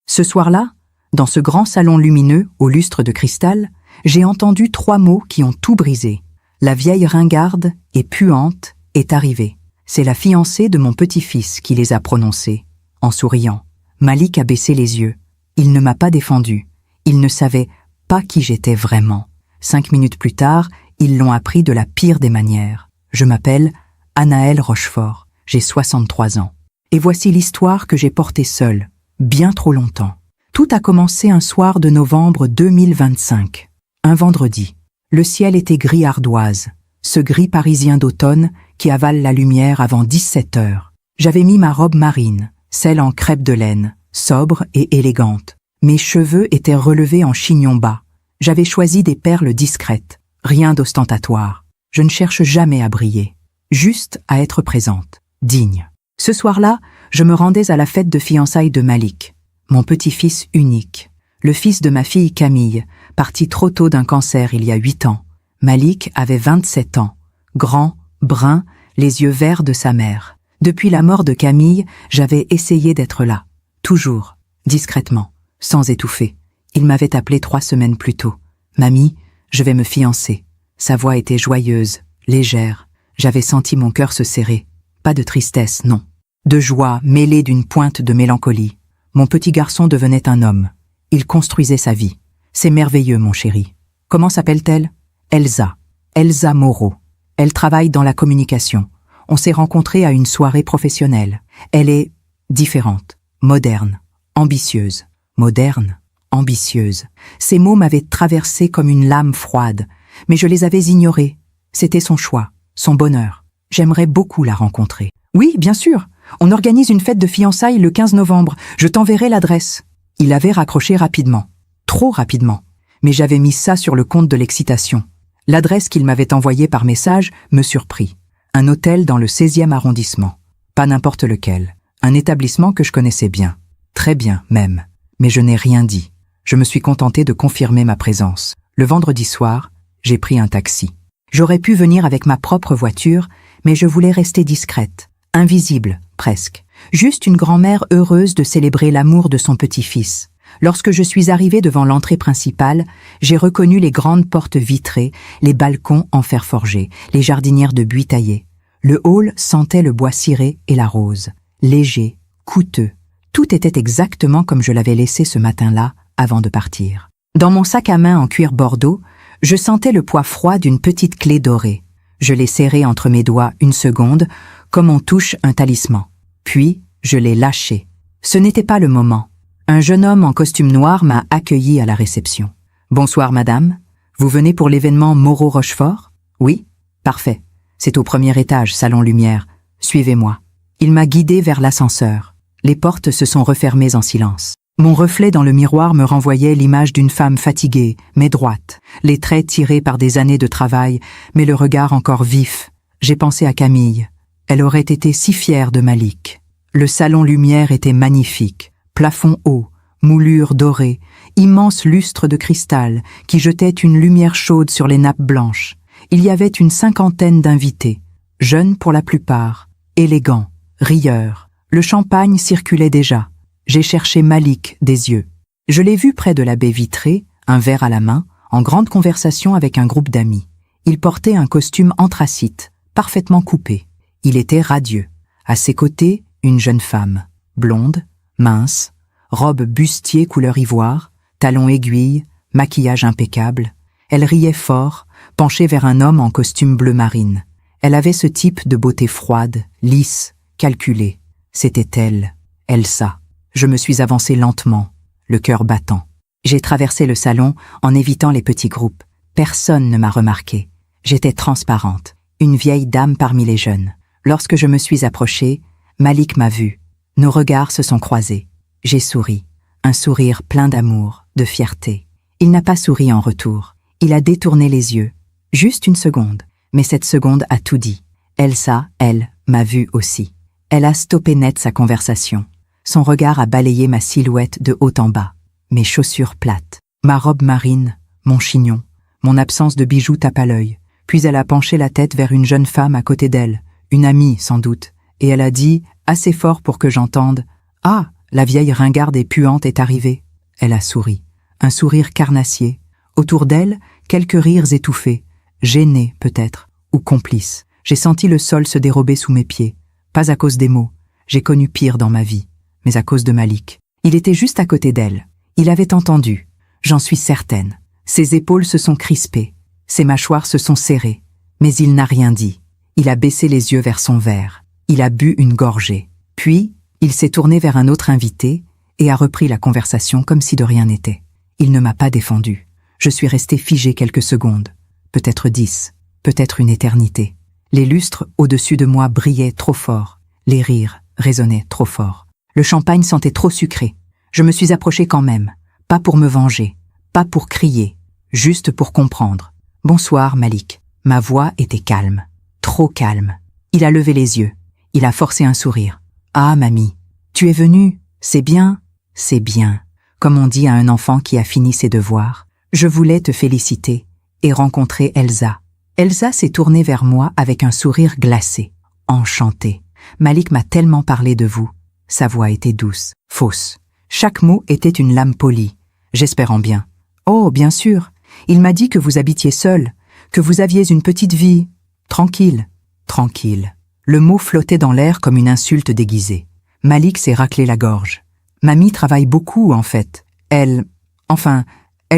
Ce soir-là, dans ce grand salon lumineux au lustre de cristal, j'ai entendu 3 mots qui ont tout brisé. La vieille ringarde et puante est arrivée. C'est la fiancée de mon petit-fils qui les a prononcés. En souriant, Malik a baissé les yeux. Il ne m'a pas défendu. Il ne savait pas qui j'étais vraiment. 5 minutes plus tard, ils l'ont appris de la pire des manières. Je m'appelle Anaëlle Rochefort. J'ai 63 ans. Et voici l'histoire que j'ai portée seule, bien trop longtemps. Tout a commencé un soir de novembre 2025. Un vendredi. Le ciel était gris ardoise, ce gris parisien d'automne qui avale la lumière avant 17 heures. J'avais mis ma robe marine, celle en crêpe de laine, sobre et élégante. Mes cheveux étaient relevés en chignon bas. J'avais choisi des perles discrètes, rien d'ostentatoire. Je ne cherche jamais à briller, juste à être présente, digne. Ce soir-là, je me rendais à la fête de fiançailles de Malik, mon petit-fils unique, le fils de ma fille Camille, parti trop tôt d'un cancer il y a 8 ans. Malik avait 27 ans, grand, brun, les yeux verts de sa mère. Depuis la mort de Camille, j'avais essayé d'être là, toujours, discrètement, sans étouffer. Il m'avait appelé 3 semaines plus tôt. « Mamie, je vais me fiancer. » Sa voix était joyeuse, légère. J'avais senti mon cœur se serrer. Pas de tristesse, non. De joie mêlée d'une pointe de mélancolie. Mon petit garçon devenait un homme. Il construisait sa vie. C'est merveilleux, mon chéri. Comment s'appelle-t-elle? Elsa. Elsa Moreau. Elle travaille dans la communication. On s'est rencontrés à une soirée professionnelle. Elle est différente, moderne, ambitieuse. Moderne, ambitieuse. Ces mots m'avaient traversé comme une lame froide, mais je les avais ignorés. C'était son choix, son bonheur. J'aimerais beaucoup la rencontrer. Oui, bien sûr. On organise une fête de fiançailles le 15 novembre. Je t'enverrai l'adresse. Il avait raccroché rapidement. Trop rapidement. Mais j'avais mis ça sur le compte de l'excitation. L'adresse qu'il m'avait envoyée par message me surprit. Un hôtel dans le 16e arrondissement. Pas n'importe lequel. Un établissement que je connaissais bien. Très bien, même. Mais je n'ai rien dit. Je me suis contenté de confirmer ma présence. Le vendredi soir, j'ai pris un taxi. J'aurais pu venir avec ma propre voiture, mais je voulais rester discrète, invisible, presque. Juste une grand-mère heureuse de célébrer l'amour de son petit-fils. Lorsque je suis arrivée devant l'entrée principale, j'ai reconnu les grandes portes vitrées, les balcons en fer forgé, les jardinières de buis taillés. Le hall sentait le bois ciré et la rose. Léger, coûteux. Tout était exactement comme je l'avais laissé ce matin-là, avant de partir. Dans mon sac à main en cuir bordeaux, je sentais le poids froid d'une petite clé dorée. Je l'ai serrée entre mes doigts 1 seconde, comme on touche un talisman. Puis, je l'ai lâchée. Ce n'était pas le moment. Un jeune homme en costume noir m'a accueilli à la réception. « Bonsoir, madame. Vous venez pour l'événement Moreau-Rochefort ?»« Oui, parfait. C'est au 1er étage, salon lumière. Suivez-moi. » Il m'a guidé vers l'ascenseur. Les portes se sont refermées en silence. Mon reflet dans le miroir me renvoyait l'image d'une femme fatiguée, mais droite, les traits tirés par des années de travail, mais le regard encore vif. J'ai pensé à Camille. Elle aurait été si fière de Malik. Le salon lumière était magnifique. Plafond haut, moulure dorée, immense lustre de cristal qui jetait une lumière chaude sur les nappes blanches. Il y avait une 50aine d'invités, jeunes pour la plupart, élégants, rieurs. Le champagne circulait déjà. J'ai cherché Malik des yeux. Je l'ai vu près de la baie vitrée, un verre à la main, en grande conversation avec un groupe d'amis. Il portait un costume anthracite, parfaitement coupé. Il était radieux. À ses côtés, une jeune femme, blonde, mince, robe bustier couleur ivoire, talons aiguilles, maquillage impeccable. Elle riait fort, penchée vers un homme en costume bleu marine. Elle avait ce type de beauté froide, lisse, calculée. C'était elle, Elsa. Je me suis avancée lentement, le cœur battant. J'ai traversé le salon en évitant les petits groupes. Personne ne m'a remarqué. J'étais transparente, une vieille dame parmi les jeunes. Lorsque je me suis approchée, Malik m'a vue. Nos regards se sont croisés. J'ai souri, un sourire plein d'amour, de fierté. Il n'a pas souri en retour. Il a détourné les yeux. Juste 1 seconde. Mais cette seconde a tout dit. Elsa, elle, m'a vue aussi. Elle a stoppé net sa conversation. Son regard a balayé ma silhouette de haut en bas. Mes chaussures plates, ma robe marine, mon chignon, mon absence de bijoux tape à l'œil. Puis elle a penché la tête vers une jeune femme à côté d'elle, une amie sans doute, et elle a dit, assez fort pour que j'entende, « Ah, la vieille ringarde et puante est arrivée. Elle a souri. Un sourire carnassier. Autour d'elle, quelques rires étouffés, gênés peut-être, ou complices. J'ai senti le sol se dérober sous mes pieds. Pas à cause des mots. J'ai connu pire dans ma vie. Mais à cause de Malik. Il était juste à côté d'elle. Il avait entendu. J'en suis certaine. Ses épaules se sont crispées. Ses mâchoires se sont serrées. Mais il n'a rien dit. Il a baissé les yeux vers son verre. Il a bu une gorgée. Puis, il s'est tourné vers un autre invité et a repris la conversation comme si de rien n'était. Il ne m'a pas défendu. Je suis restée figée quelques secondes. Peut-être 10. Peut-être une éternité. Les lustres au-dessus de moi brillaient trop fort. Les rires résonnaient trop fort. Le champagne sentait trop sucré. Je me suis approchée quand même. Pas pour me venger. Pas pour crier. Juste pour comprendre. « Bonsoir, Malik. » Ma voix était calme. Trop calme. Il a levé les yeux. Il a forcé un sourire. « Ah, mamie, tu es venue. C'est bien. C'est bien. » Comme on dit à un enfant qui a fini ses devoirs. Je voulais te féliciter et rencontrer Elsa. Elsa s'est tournée vers moi avec un sourire glacé. Enchantée. Malik m'a tellement parlé de vous. Sa voix était douce, fausse. Chaque mot était une lame polie. J'espère en bien. Oh, bien sûr. Il m'a dit que vous habitiez seul, que vous aviez une petite vie. Tranquille. Tranquille. Le mot flottait dans l'air comme une insulte déguisée. Malik s'est raclé la gorge. Mamie travaille beaucoup, en fait. Elle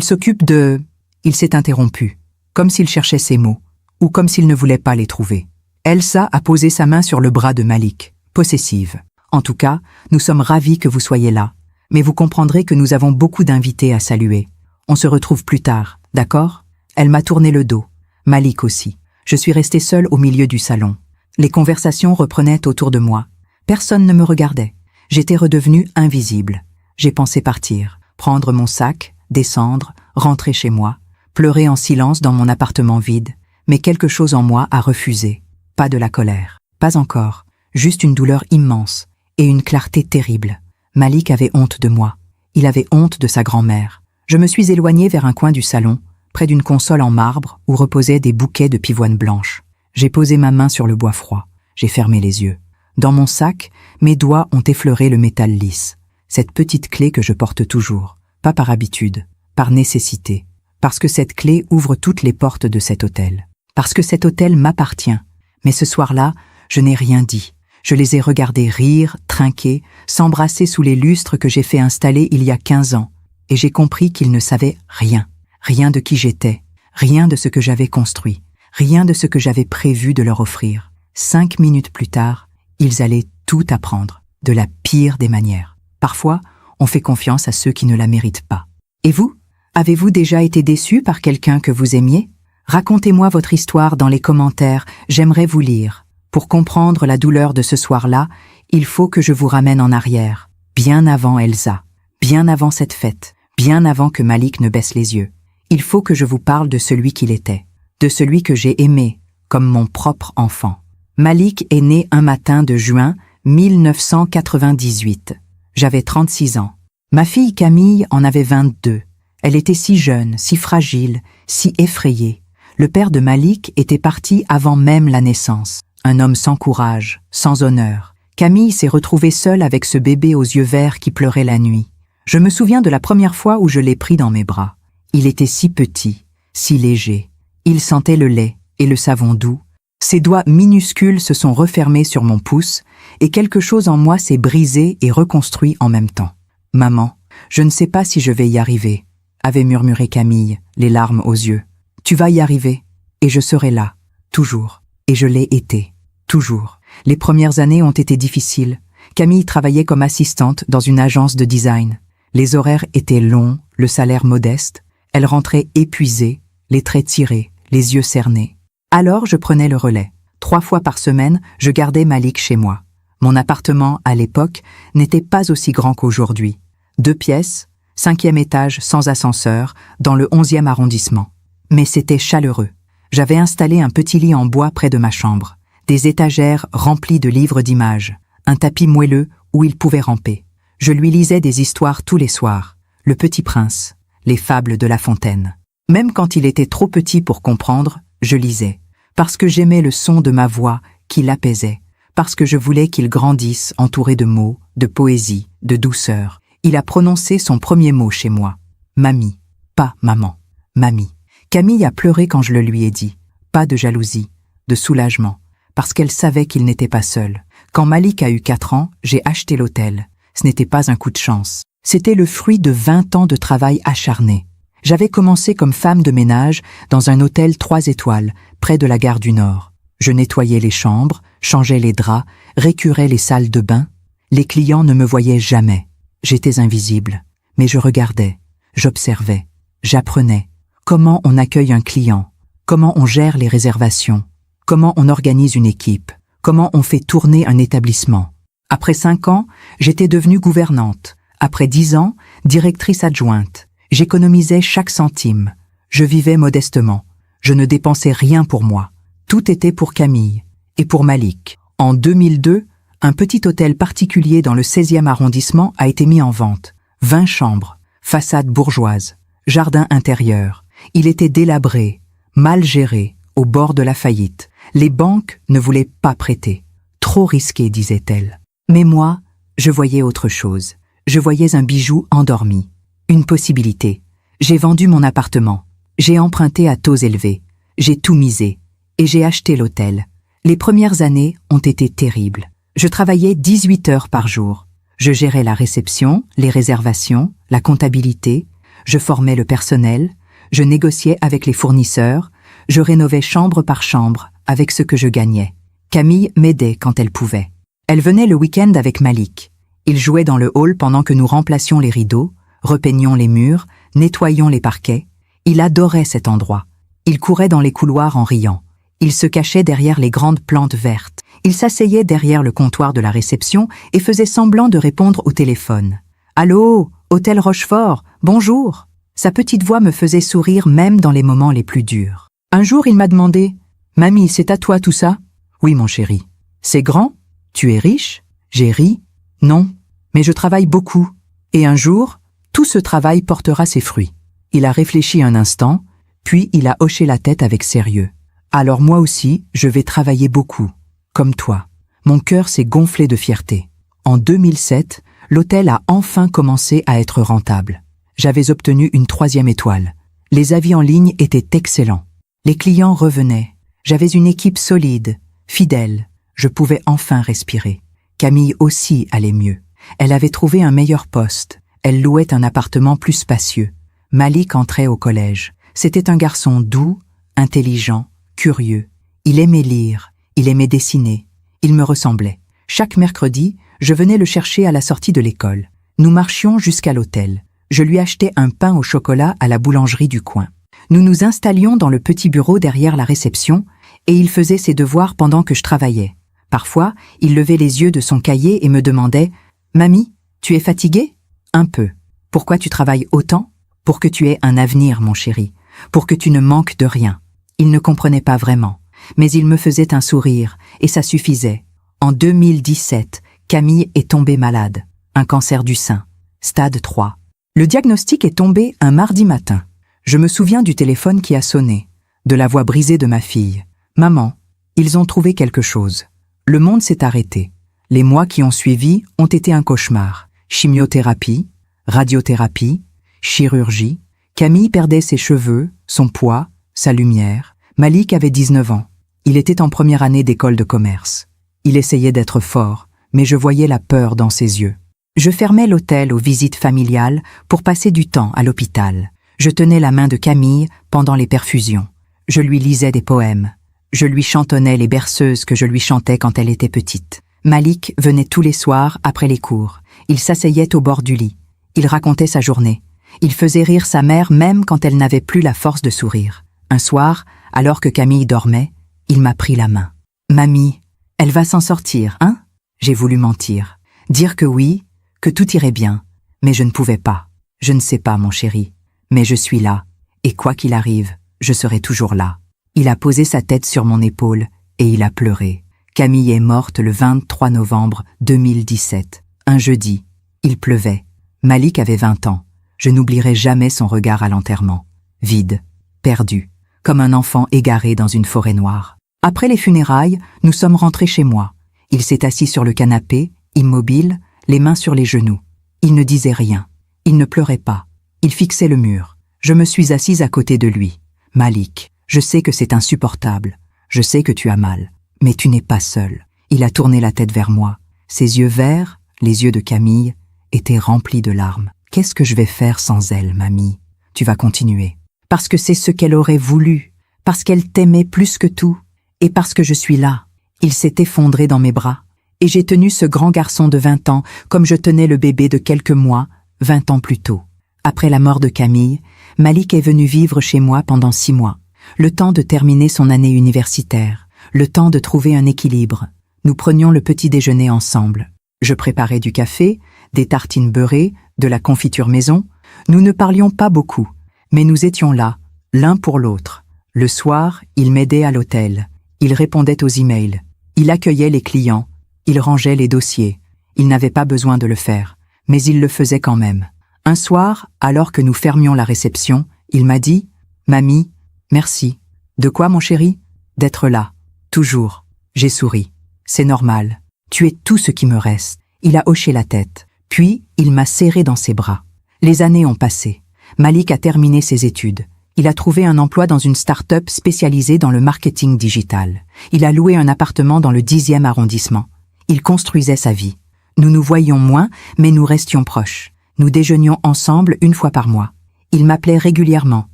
s'occupe de... Il s'est interrompu, comme s'il cherchait ses mots, ou comme s'il ne voulait pas les trouver. Elsa a posé sa main sur le bras de Malik, possessive. En tout cas, nous sommes ravis que vous soyez là, mais vous comprendrez que nous avons beaucoup d'invités à saluer. On se retrouve plus tard, d'accord? Elle m'a tourné le dos. Malik aussi. Je suis restée seule au milieu du salon. Les conversations reprenaient autour de moi. Personne ne me regardait. J'étais redevenue invisible. J'ai pensé partir, prendre mon sac, descendre, rentrer chez moi, pleurer en silence dans mon appartement vide. Mais quelque chose en moi a refusé. Pas de la colère. Pas encore. Juste une douleur immense et une clarté terrible. Malik avait honte de moi. Il avait honte de sa grand-mère. Je me suis éloignée vers un coin du salon, près d'une console en marbre où reposaient des bouquets de pivoine blanche. J'ai posé ma main sur le bois froid. J'ai fermé les yeux. Dans mon sac, mes doigts ont effleuré le métal lisse. Cette petite clé que je porte toujours. Pas par habitude, par nécessité. Parce que cette clé ouvre toutes les portes de cet hôtel. Parce que cet hôtel m'appartient. Mais ce soir-là, je n'ai rien dit. Je les ai regardés rire, trinquer, s'embrasser sous les lustres que j'ai fait installer il y a 15 ans. Et j'ai compris qu'ils ne savaient rien. Rien de qui j'étais. Rien de ce que j'avais construit. Rien de ce que j'avais prévu de leur offrir. 5 minutes plus tard, ils allaient tout apprendre. De la pire des manières. Parfois, on fait confiance à ceux qui ne la méritent pas. Et vous? Avez-vous déjà été déçu par quelqu'un que vous aimiez? Racontez-moi votre histoire dans les commentaires, j'aimerais vous lire. Pour comprendre la douleur de ce soir-là, il faut que je vous ramène en arrière, bien avant Elsa, bien avant cette fête, bien avant que Malik ne baisse les yeux. Il faut que je vous parle de celui qu'il était, de celui que j'ai aimé, comme mon propre enfant. Malik est né un matin de juin 1998. J'avais 36 ans. Ma fille Camille en avait 22. Elle était si jeune, si fragile, si effrayée. Le père de Malik était parti avant même la naissance. Un homme sans courage, sans honneur. Camille s'est retrouvée seule avec ce bébé aux yeux verts qui pleurait la nuit. Je me souviens de la première fois où je l'ai pris dans mes bras. Il était si petit, si léger. Il sentait le lait et le savon doux. Ses doigts minuscules se sont refermés sur mon pouce et quelque chose en moi s'est brisé et reconstruit en même temps. « Maman, je ne sais pas si je vais y arriver », avait murmuré Camille, les larmes aux yeux. « Tu vas y arriver, et je serai là, toujours. » Et je l'ai été, toujours. Les premières années ont été difficiles. Camille travaillait comme assistante dans une agence de design. Les horaires étaient longs, le salaire modeste. Elle rentrait épuisée, les traits tirés, les yeux cernés. Alors je prenais le relais. 3 fois par semaine, je gardais Malik chez moi. Mon appartement, à l'époque, n'était pas aussi grand qu'aujourd'hui. 2 pièces, 5e étage sans ascenseur, dans le 11e arrondissement. Mais c'était chaleureux. J'avais installé un petit lit en bois près de ma chambre, des étagères remplies de livres d'images, un tapis moelleux où il pouvait ramper. Je lui lisais des histoires tous les soirs, Le Petit Prince, les fables de La Fontaine. Même quand il était trop petit pour comprendre, je lisais, parce que j'aimais le son de ma voix qui l'apaisait, parce que je voulais qu'il grandisse entouré de mots, de poésie, de douceur. Il a prononcé son premier mot chez moi. Mamie, pas maman, mamie. Camille a pleuré quand je le lui ai dit. Pas de jalousie, de soulagement, parce qu'elle savait qu'il n'était pas seul. Quand Malik a eu 4 ans, j'ai acheté l'hôtel. Ce n'était pas un coup de chance. C'était le fruit de 20 ans de travail acharné. J'avais commencé comme femme de ménage dans un hôtel 3 étoiles, près de la gare du Nord. Je nettoyais les chambres, changeais les draps, récurais les salles de bain. Les clients ne me voyaient jamais. J'étais invisible, mais je regardais, j'observais, j'apprenais. Comment on accueille un client, comment on gère les réservations, comment on organise une équipe, comment on fait tourner un établissement. Après 5 ans, j'étais devenue gouvernante. Après 10 ans, directrice adjointe. J'économisais chaque centime. Je vivais modestement. Je ne dépensais rien pour moi. Tout était pour Camille et pour Malik. En 2002, un petit hôtel particulier dans le 16e arrondissement a été mis en vente. 20 chambres, façade bourgeoise, jardin intérieur. Il était délabré, mal géré, au bord de la faillite. Les banques ne voulaient pas prêter. Trop risqué, disait-elle. Mais moi, je voyais autre chose. Je voyais un bijou endormi. Une possibilité. J'ai vendu mon appartement. J'ai emprunté à taux élevés. J'ai tout misé. Et j'ai acheté l'hôtel. Les premières années ont été terribles. Je travaillais 18 heures par jour. Je gérais la réception, les réservations, la comptabilité. Je formais le personnel. Je négociais avec les fournisseurs. Je rénovais chambre par chambre avec ce que je gagnais. Camille m'aidait quand elle pouvait. Elle venait le week-end avec Malik. Il jouait dans le hall pendant que nous remplacions les rideaux, repeignions les murs, nettoyions les parquets. Il adorait cet endroit. Il courait dans les couloirs en riant. Il se cachait derrière les grandes plantes vertes. Il s'asseyait derrière le comptoir de la réception et faisait semblant de répondre au téléphone. « Allô, Hôtel Rochefort, bonjour !» Sa petite voix me faisait sourire même dans les moments les plus durs. Un jour, il m'a demandé « Mamie, c'est à toi tout ça ?»« Oui, mon chéri. »« C'est grand ? Tu es riche ?» J'ai ri. « Non, mais je travaille beaucoup. Et un jour, tout ce travail portera ses fruits. » Il a réfléchi un instant, puis il a hoché la tête avec sérieux. « Alors moi aussi, je vais travailler beaucoup. Comme toi. » Mon cœur s'est gonflé de fierté. En 2007, l'hôtel a enfin commencé à être rentable. J'avais obtenu une 3e étoile. Les avis en ligne étaient excellents. Les clients revenaient. J'avais une équipe solide, fidèle. Je pouvais enfin respirer. Camille aussi allait mieux. Elle avait trouvé un meilleur poste. Elle louait un appartement plus spacieux. Malik entrait au collège. C'était un garçon doux, intelligent, curieux. Il aimait lire, il aimait dessiner. Il me ressemblait. Chaque mercredi, je venais le chercher à la sortie de l'école. Nous marchions jusqu'à l'hôtel. Je lui achetais un pain au chocolat à la boulangerie du coin. Nous nous installions dans le petit bureau derrière la réception et il faisait ses devoirs pendant que je travaillais. Parfois, il levait les yeux de son cahier et me demandait « Mamie, tu es fatiguée ?»« Un peu. Pourquoi tu travailles autant ? Pour que tu aies un avenir, mon chéri. Pour que tu ne manques de rien. » Il ne comprenait pas vraiment, mais il me faisait un sourire et ça suffisait. En 2017, Camille est tombée malade. Un cancer du sein. Stade 3. Le diagnostic est tombé un mardi matin. Je me souviens du téléphone qui a sonné, de la voix brisée de ma fille. « Maman, ils ont trouvé quelque chose. » Le monde s'est arrêté. Les mois qui ont suivi ont été un cauchemar. Chimiothérapie, radiothérapie, chirurgie. Camille perdait ses cheveux, son poids, sa lumière. Malik avait 19 ans. Il était en première année d'école de commerce. Il essayait d'être fort, mais je voyais la peur dans ses yeux. Je fermais l'hôtel aux visites familiales pour passer du temps à l'hôpital. Je tenais la main de Camille pendant les perfusions. Je lui lisais des poèmes. Je lui chantonnais les berceuses que je lui chantais quand elle était petite. Malik venait tous les soirs après les cours. Il s'asseyait au bord du lit. Il racontait sa journée. Il faisait rire sa mère même quand elle n'avait plus la force de sourire. Un soir, alors que Camille dormait, il m'a pris la main. « Mamie, elle va s'en sortir, hein ?» J'ai voulu mentir. Dire que oui, que tout irait bien. Mais je ne pouvais pas. Je ne sais pas, mon chéri. Mais je suis là. Et quoi qu'il arrive, je serai toujours là. Il a posé sa tête sur mon épaule et il a pleuré. Camille est morte le 23 novembre 2017, un jeudi. Il pleuvait. Malik avait 20 ans. Je n'oublierai jamais son regard à l'enterrement. Vide, perdu, comme un enfant égaré dans une forêt noire. Après les funérailles, nous sommes rentrés chez moi. Il s'est assis sur le canapé, immobile, les mains sur les genoux. Il ne disait rien. Il ne pleurait pas. Il fixait le mur. Je me suis assise à côté de lui. Malik, je sais que c'est insupportable. Je sais que tu as mal. Mais tu n'es pas seul. Il a tourné la tête vers moi. Ses yeux verts, les yeux de Camille, étaient remplis de larmes. Qu'est-ce que je vais faire sans elle, mamie? Tu vas continuer. Parce que c'est ce qu'elle aurait voulu. Parce qu'elle t'aimait plus que tout. Et parce que je suis là. Il s'est effondré dans mes bras. Et j'ai tenu ce grand garçon de 20 ans comme je tenais le bébé de quelques mois, 20 ans plus tôt. Après la mort de Camille, Malik est venu vivre chez moi pendant 6 mois. Le temps de terminer son année universitaire. Le temps de trouver un équilibre. Nous prenions le petit déjeuner ensemble. Je préparais du café, des tartines beurrées, de la confiture maison. Nous ne parlions pas beaucoup, mais nous étions là, l'un pour l'autre. Le soir, il m'aidait à l'hôtel. Il répondait aux emails. Il accueillait les clients. Il rangeait les dossiers. Il n'avait pas besoin de le faire, mais il le faisait quand même. Un soir, alors que nous fermions la réception, il m'a dit « Mamie, merci. » « De quoi, mon chéri ? » ?»« D'être là. Toujours. » J'ai souri. « C'est normal. Tu es tout ce qui me reste. » Il a hoché la tête. Puis, il m'a serré dans ses bras. Les années ont passé. Malik a terminé ses études. Il a trouvé un emploi dans une start-up spécialisée dans le marketing digital. Il a loué un appartement dans le 10e arrondissement. Il construisait sa vie. Nous nous voyions moins, mais nous restions proches. Nous déjeunions ensemble 1 fois par mois. Il m'appelait régulièrement.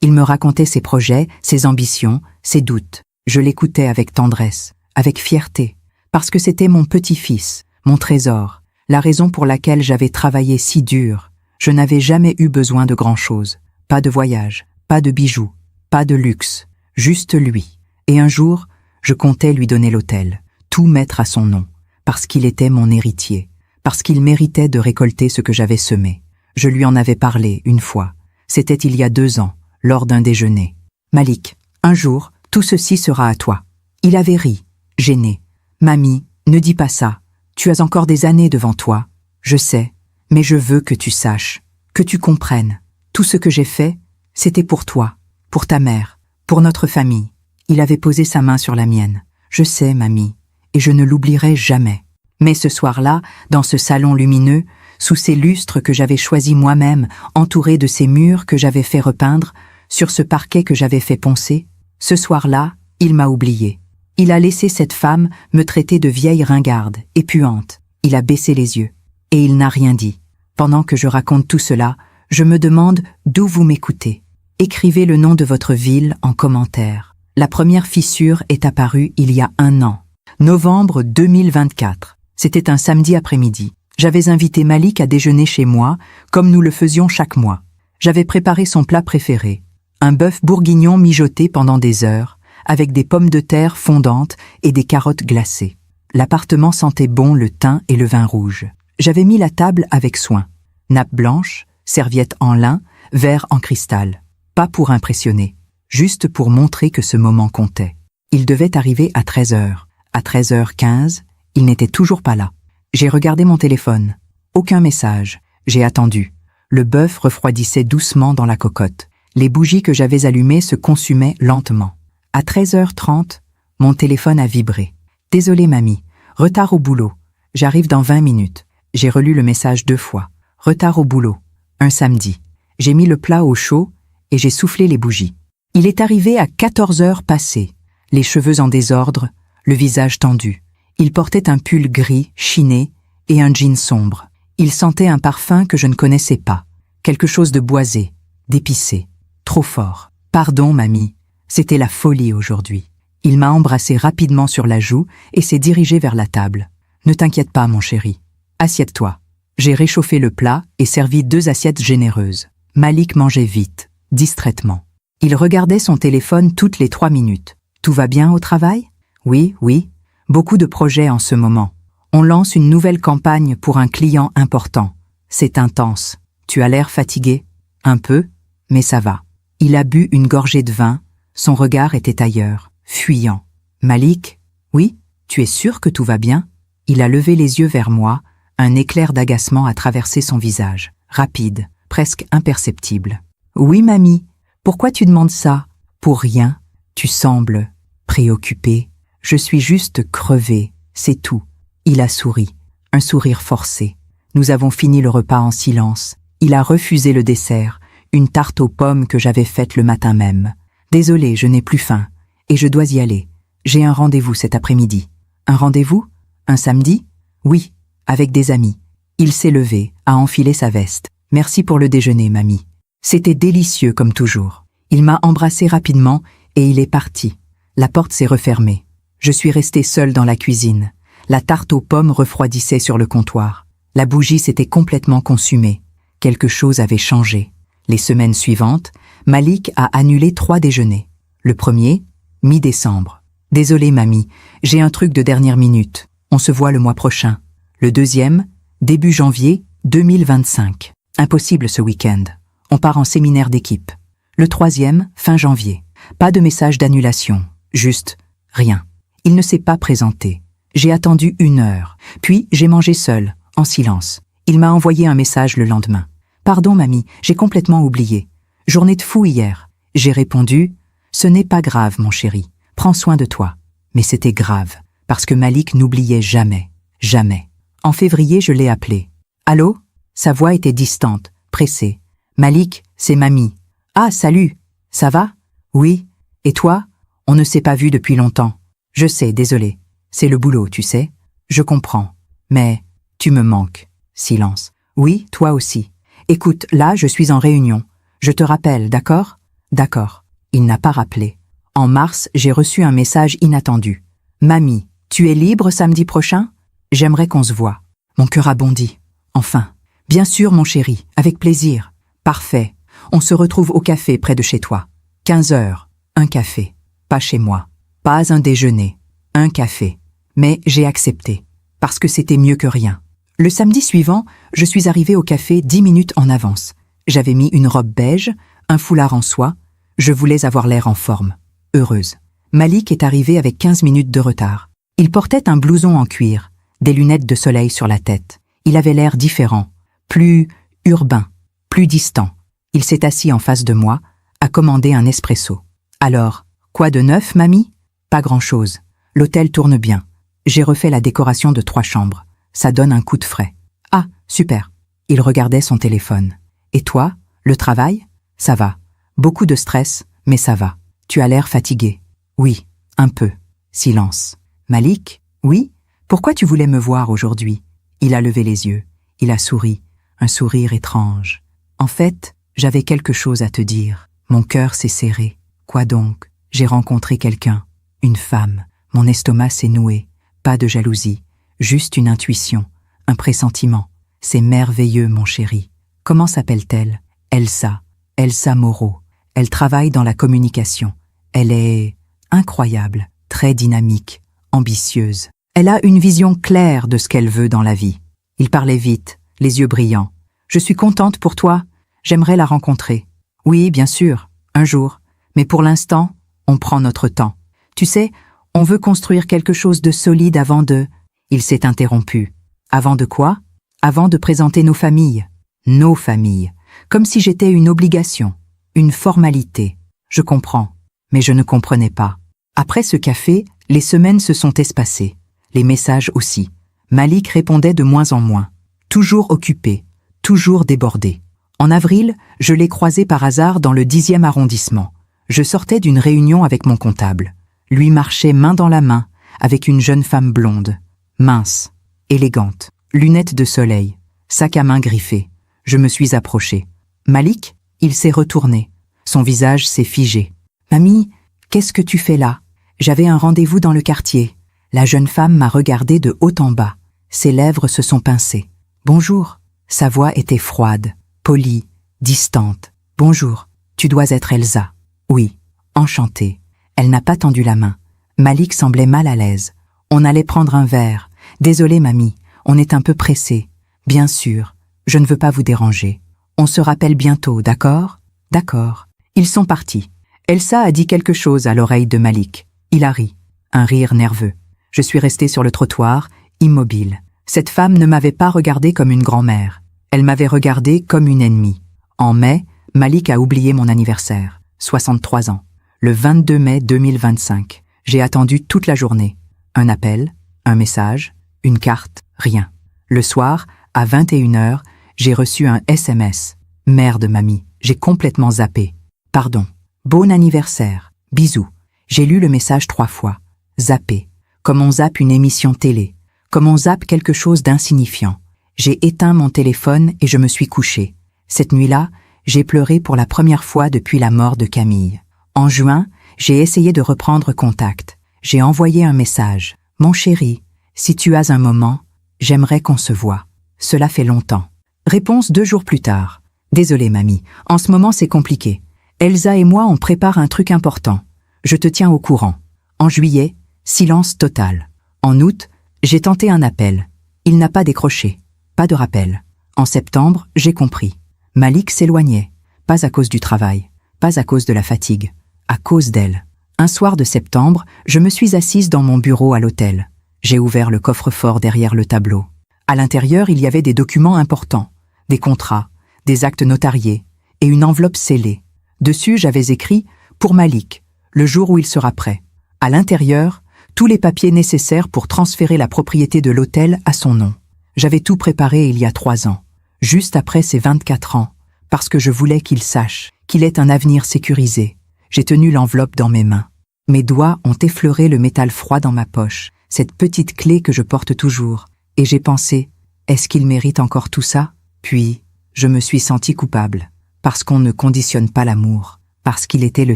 Il me racontait ses projets, ses ambitions, ses doutes. Je l'écoutais avec tendresse, avec fierté, parce que c'était mon petit-fils, mon trésor, la raison pour laquelle j'avais travaillé si dur. Je n'avais jamais eu besoin de grand-chose. Pas de voyage, pas de bijoux, pas de luxe, juste lui. Et un jour, je comptais lui donner l'hôtel, tout mettre à son nom, parce qu'il était mon héritier, parce qu'il méritait de récolter ce que j'avais semé. Je lui en avais parlé 1 fois. C'était il y a 2 ans, lors d'un déjeuner. « Malik, un jour, tout ceci sera à toi. » Il avait ri, gêné. « Mamie, ne dis pas ça. Tu as encore des années devant toi. Je sais, mais je veux que tu saches, que tu comprennes. Tout ce que j'ai fait, c'était pour toi, pour ta mère, pour notre famille. » Il avait posé sa main sur la mienne. « Je sais, mamie, et je ne l'oublierai jamais. » Mais ce soir-là, dans ce salon lumineux, sous ces lustres que j'avais choisis moi-même, entourés de ces murs que j'avais fait repeindre, sur ce parquet que j'avais fait poncer, ce soir-là, il m'a oublié. Il a laissé cette femme me traiter de vieille ringarde et puante. Il a baissé les yeux. Et il n'a rien dit. Pendant que je raconte tout cela, je me demande d'où vous m'écoutez. Écrivez le nom de votre ville en commentaire. La première fissure est apparue il y a 1 an. Novembre 2024. C'était un samedi après-midi. J'avais invité Malik à déjeuner chez moi, comme nous le faisions chaque mois. J'avais préparé son plat préféré, un bœuf bourguignon mijoté pendant des heures, avec des pommes de terre fondantes et des carottes glacées. L'appartement sentait bon le thym et le vin rouge. J'avais mis la table avec soin. Nappe blanche, serviette en lin, verre en cristal. Pas pour impressionner, juste pour montrer que ce moment comptait. Il devait arriver à 13h. À 13h15, il n'était toujours pas là. J'ai regardé mon téléphone. Aucun message. J'ai attendu. Le bœuf refroidissait doucement dans la cocotte. Les bougies que j'avais allumées se consumaient lentement. À 13h30, mon téléphone a vibré. « Désolée, mamie. Retard au boulot. J'arrive dans 20 minutes. » J'ai relu le message 2 fois. « Retard au boulot. Un samedi. » J'ai mis le plat au chaud et j'ai soufflé les bougies. Il est arrivé à 14h passées. Les cheveux en désordre, le visage tendu. Il portait un pull gris, chiné, et un jean sombre. Il sentait un parfum que je ne connaissais pas. Quelque chose de boisé, d'épicé, trop fort. « Pardon, mamie. C'était la folie aujourd'hui. » Il m'a embrassé rapidement sur la joue et s'est dirigé vers la table. « Ne t'inquiète pas, mon chéri. Assieds-toi. » J'ai réchauffé le plat et servi 2 assiettes généreuses. Malik mangeait vite, distraitement. Il regardait son téléphone toutes les 3 minutes. « Tout va bien au travail ? » « Oui, oui. Beaucoup de projets en ce moment. On lance une nouvelle campagne pour un client important. C'est intense. Tu as l'air fatigué ? Un peu, mais ça va. » Il a bu une gorgée de vin. Son regard était ailleurs, fuyant. « Malik ? Oui ? Tu es sûr que tout va bien ?» Il a levé les yeux vers moi. Un éclair d'agacement a traversé son visage. Rapide, presque imperceptible. « Oui, mamie. Pourquoi tu demandes ça ? Pour rien. Tu sembles préoccupée. Je suis juste crevée, c'est tout. Il a souri, un sourire forcé. Nous avons fini le repas en silence. Il a refusé le dessert, une tarte aux pommes que j'avais faite le matin même. Désolé, je n'ai plus faim, et je dois y aller. J'ai un rendez-vous cet après-midi. Un rendez-vous? Un samedi? Oui, avec des amis. Il s'est levé, a enfilé sa veste. Merci pour le déjeuner, mamie. C'était délicieux comme toujours. Il m'a embrassé rapidement et il est parti. La porte s'est refermée. Je suis restée seule dans la cuisine. La tarte aux pommes refroidissait sur le comptoir. La bougie s'était complètement consumée. Quelque chose avait changé. Les semaines suivantes, Malik a annulé 3 déjeuners. Le premier, mi-décembre. Désolé, mamie, j'ai un truc de dernière minute. On se voit le mois prochain. Le deuxième, début janvier 2025. Impossible ce week-end. On part en séminaire d'équipe. Le troisième, fin janvier. Pas de message d'annulation. Juste rien. Il ne s'est pas présenté. J'ai attendu 1 heure. Puis j'ai mangé seule, en silence. Il m'a envoyé un message le lendemain. Pardon, mamie, j'ai complètement oublié. Journée de fou hier. J'ai répondu, ce n'est pas grave, mon chéri. Prends soin de toi. Mais c'était grave, parce que Malik n'oubliait jamais. Jamais. En février, je l'ai appelé. Allô? Sa voix était distante, pressée. Malik, c'est mamie. Ah, salut. Ça va? Oui. Et toi? On ne s'est pas vu depuis longtemps. Je sais, désolé. C'est le boulot, tu sais. Je comprends. Mais tu me manques. Silence. Oui, toi aussi. Écoute, là, je suis en réunion. Je te rappelle, d'accord? D'accord. Il n'a pas rappelé. En mars, j'ai reçu un message inattendu. Mamie, tu es libre samedi prochain? J'aimerais qu'on se voie. Mon cœur a bondi. Enfin. Bien sûr, mon chéri, avec plaisir. Parfait. On se retrouve au café près de chez toi. 15 heures. Un café. Pas chez moi. Pas un déjeuner. Un café. Mais j'ai accepté. Parce que c'était mieux que rien. Le samedi suivant, je suis arrivée au café 10 minutes en avance. J'avais mis une robe beige, un foulard en soie. Je voulais avoir l'air en forme. Heureuse. Malik est arrivé avec 15 minutes de retard. Il portait un blouson en cuir, des lunettes de soleil sur la tête. Il avait l'air différent, plus urbain, plus distant. Il s'est assis en face de moi, a commandé un espresso. Alors, quoi de neuf, mamie? Pas grand-chose. L'hôtel tourne bien. J'ai refait la décoration de 3 chambres. Ça donne un coup de frais. Ah, super. Il regardait son téléphone. Et toi, le travail? Ça va. Beaucoup de stress, mais ça va. Tu as l'air fatigué. Oui, un peu. Silence. Malik? Oui? Pourquoi tu voulais me voir aujourd'hui? Il a levé les yeux. Il a souri. Un sourire étrange. En fait, j'avais quelque chose à te dire. Mon cœur s'est serré. Quoi donc? J'ai rencontré quelqu'un. Une femme. Mon estomac s'est noué. Pas de jalousie. Juste une intuition. Un pressentiment. C'est merveilleux, mon chéri. Comment s'appelle-t-elle? Elsa. Elsa Moreau. Elle travaille dans la communication. Elle est incroyable, très dynamique, ambitieuse. Elle a une vision claire de ce qu'elle veut dans la vie. Il parlait vite, les yeux brillants. Je suis contente pour toi. J'aimerais la rencontrer. Oui, bien sûr, un jour. Mais pour l'instant, on prend notre temps. Tu sais, on veut construire quelque chose de solide avant de... Il s'est interrompu. Avant de quoi? Avant de présenter nos familles. Nos familles. Comme si j'étais une obligation, une formalité. Je comprends, mais je ne comprenais pas. Après ce café, les semaines se sont espacées. Les messages aussi. Malik répondait de moins en moins. Toujours occupé, toujours débordé. En avril, je l'ai croisé par hasard dans le 10e arrondissement. Je sortais d'une réunion avec mon comptable. Lui marchait main dans la main avec une jeune femme blonde, mince, élégante, lunettes de soleil, sac à main griffé. Je me suis approchée. Malik, il s'est retourné. Son visage s'est figé. « Mamie, qu'est-ce que tu fais là? J'avais un rendez-vous dans le quartier. » La jeune femme m'a regardé de haut en bas. Ses lèvres se sont pincées. « Bonjour. » Sa voix était froide, polie, distante. « Bonjour. Tu dois être Elsa. »« Oui. » Enchantée. Elle n'a pas tendu la main. Malik semblait mal à l'aise. On allait prendre un verre. « Désolée, mamie. On est un peu pressé. »« Bien sûr. Je ne veux pas vous déranger. On se rappelle bientôt, d'accord? »« D'accord. » Ils sont partis. Elsa a dit quelque chose à l'oreille de Malik. Il a ri. Un rire nerveux. Je suis restée sur le trottoir, immobile. Cette femme ne m'avait pas regardée comme une grand-mère. Elle m'avait regardée comme une ennemie. En mai, Malik a oublié mon anniversaire. 63 ans. Le 22 mai 2025. J'ai attendu toute la journée. Un appel, un message, Une carte, rien. Le soir, à 21h, j'ai reçu un SMS. Merde, mamie, j'ai complètement zappé. Pardon. Bon anniversaire. Bisous. J'ai lu le message 3 fois. Zappé. Comme on zappe une émission télé. Comme on zappe quelque chose d'insignifiant. J'ai éteint mon téléphone et je me suis couché. Cette nuit-là, j'ai pleuré pour la première fois depuis la mort de Camille. En juin, j'ai essayé de reprendre contact. J'ai envoyé un message. Mon chéri, si tu as un moment, j'aimerais qu'on se voie. Cela fait longtemps. Réponse 2 jours plus tard. Désolée, mamie, en ce moment c'est compliqué. Elsa et moi, on prépare un truc important. Je te tiens au courant. En juillet, silence total. En août, j'ai tenté un appel. Il n'a pas décroché. Pas de rappel. En septembre, j'ai compris. Malik s'éloignait. Pas à cause du travail. Pas à cause de la fatigue. À cause d'elle. Un soir de septembre, je me suis assise dans mon bureau à l'hôtel. J'ai ouvert le coffre-fort derrière le tableau. À l'intérieur, il y avait des documents importants. Des contrats, des actes notariés et une enveloppe scellée. Dessus, j'avais écrit « Pour Malik, le jour où il sera prêt ». À l'intérieur, tous les papiers nécessaires pour transférer la propriété de l'hôtel à son nom. J'avais tout préparé il y a 3 ans, juste après ses 24 ans, parce que je voulais qu'il sache, qu'il ait un avenir sécurisé. J'ai tenu l'enveloppe dans mes mains. Mes doigts ont effleuré le métal froid dans ma poche, cette petite clé que je porte toujours, et j'ai pensé « Est-ce qu'il mérite encore tout ça ?» Puis, je me suis sentie coupable. Parce qu'on ne conditionne pas l'amour, parce qu'il était le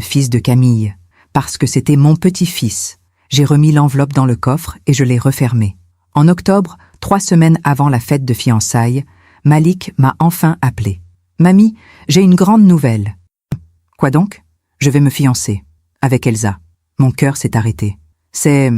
fils de Camille, parce que c'était mon petit-fils. J'ai remis l'enveloppe dans le coffre et je l'ai refermée. En octobre, 3 semaines avant la fête de fiançailles, Malik m'a enfin appelé. « Mamie, j'ai une grande nouvelle. »« Quoi donc ? Je vais me fiancer. Avec Elsa. » Mon cœur s'est arrêté. « C'est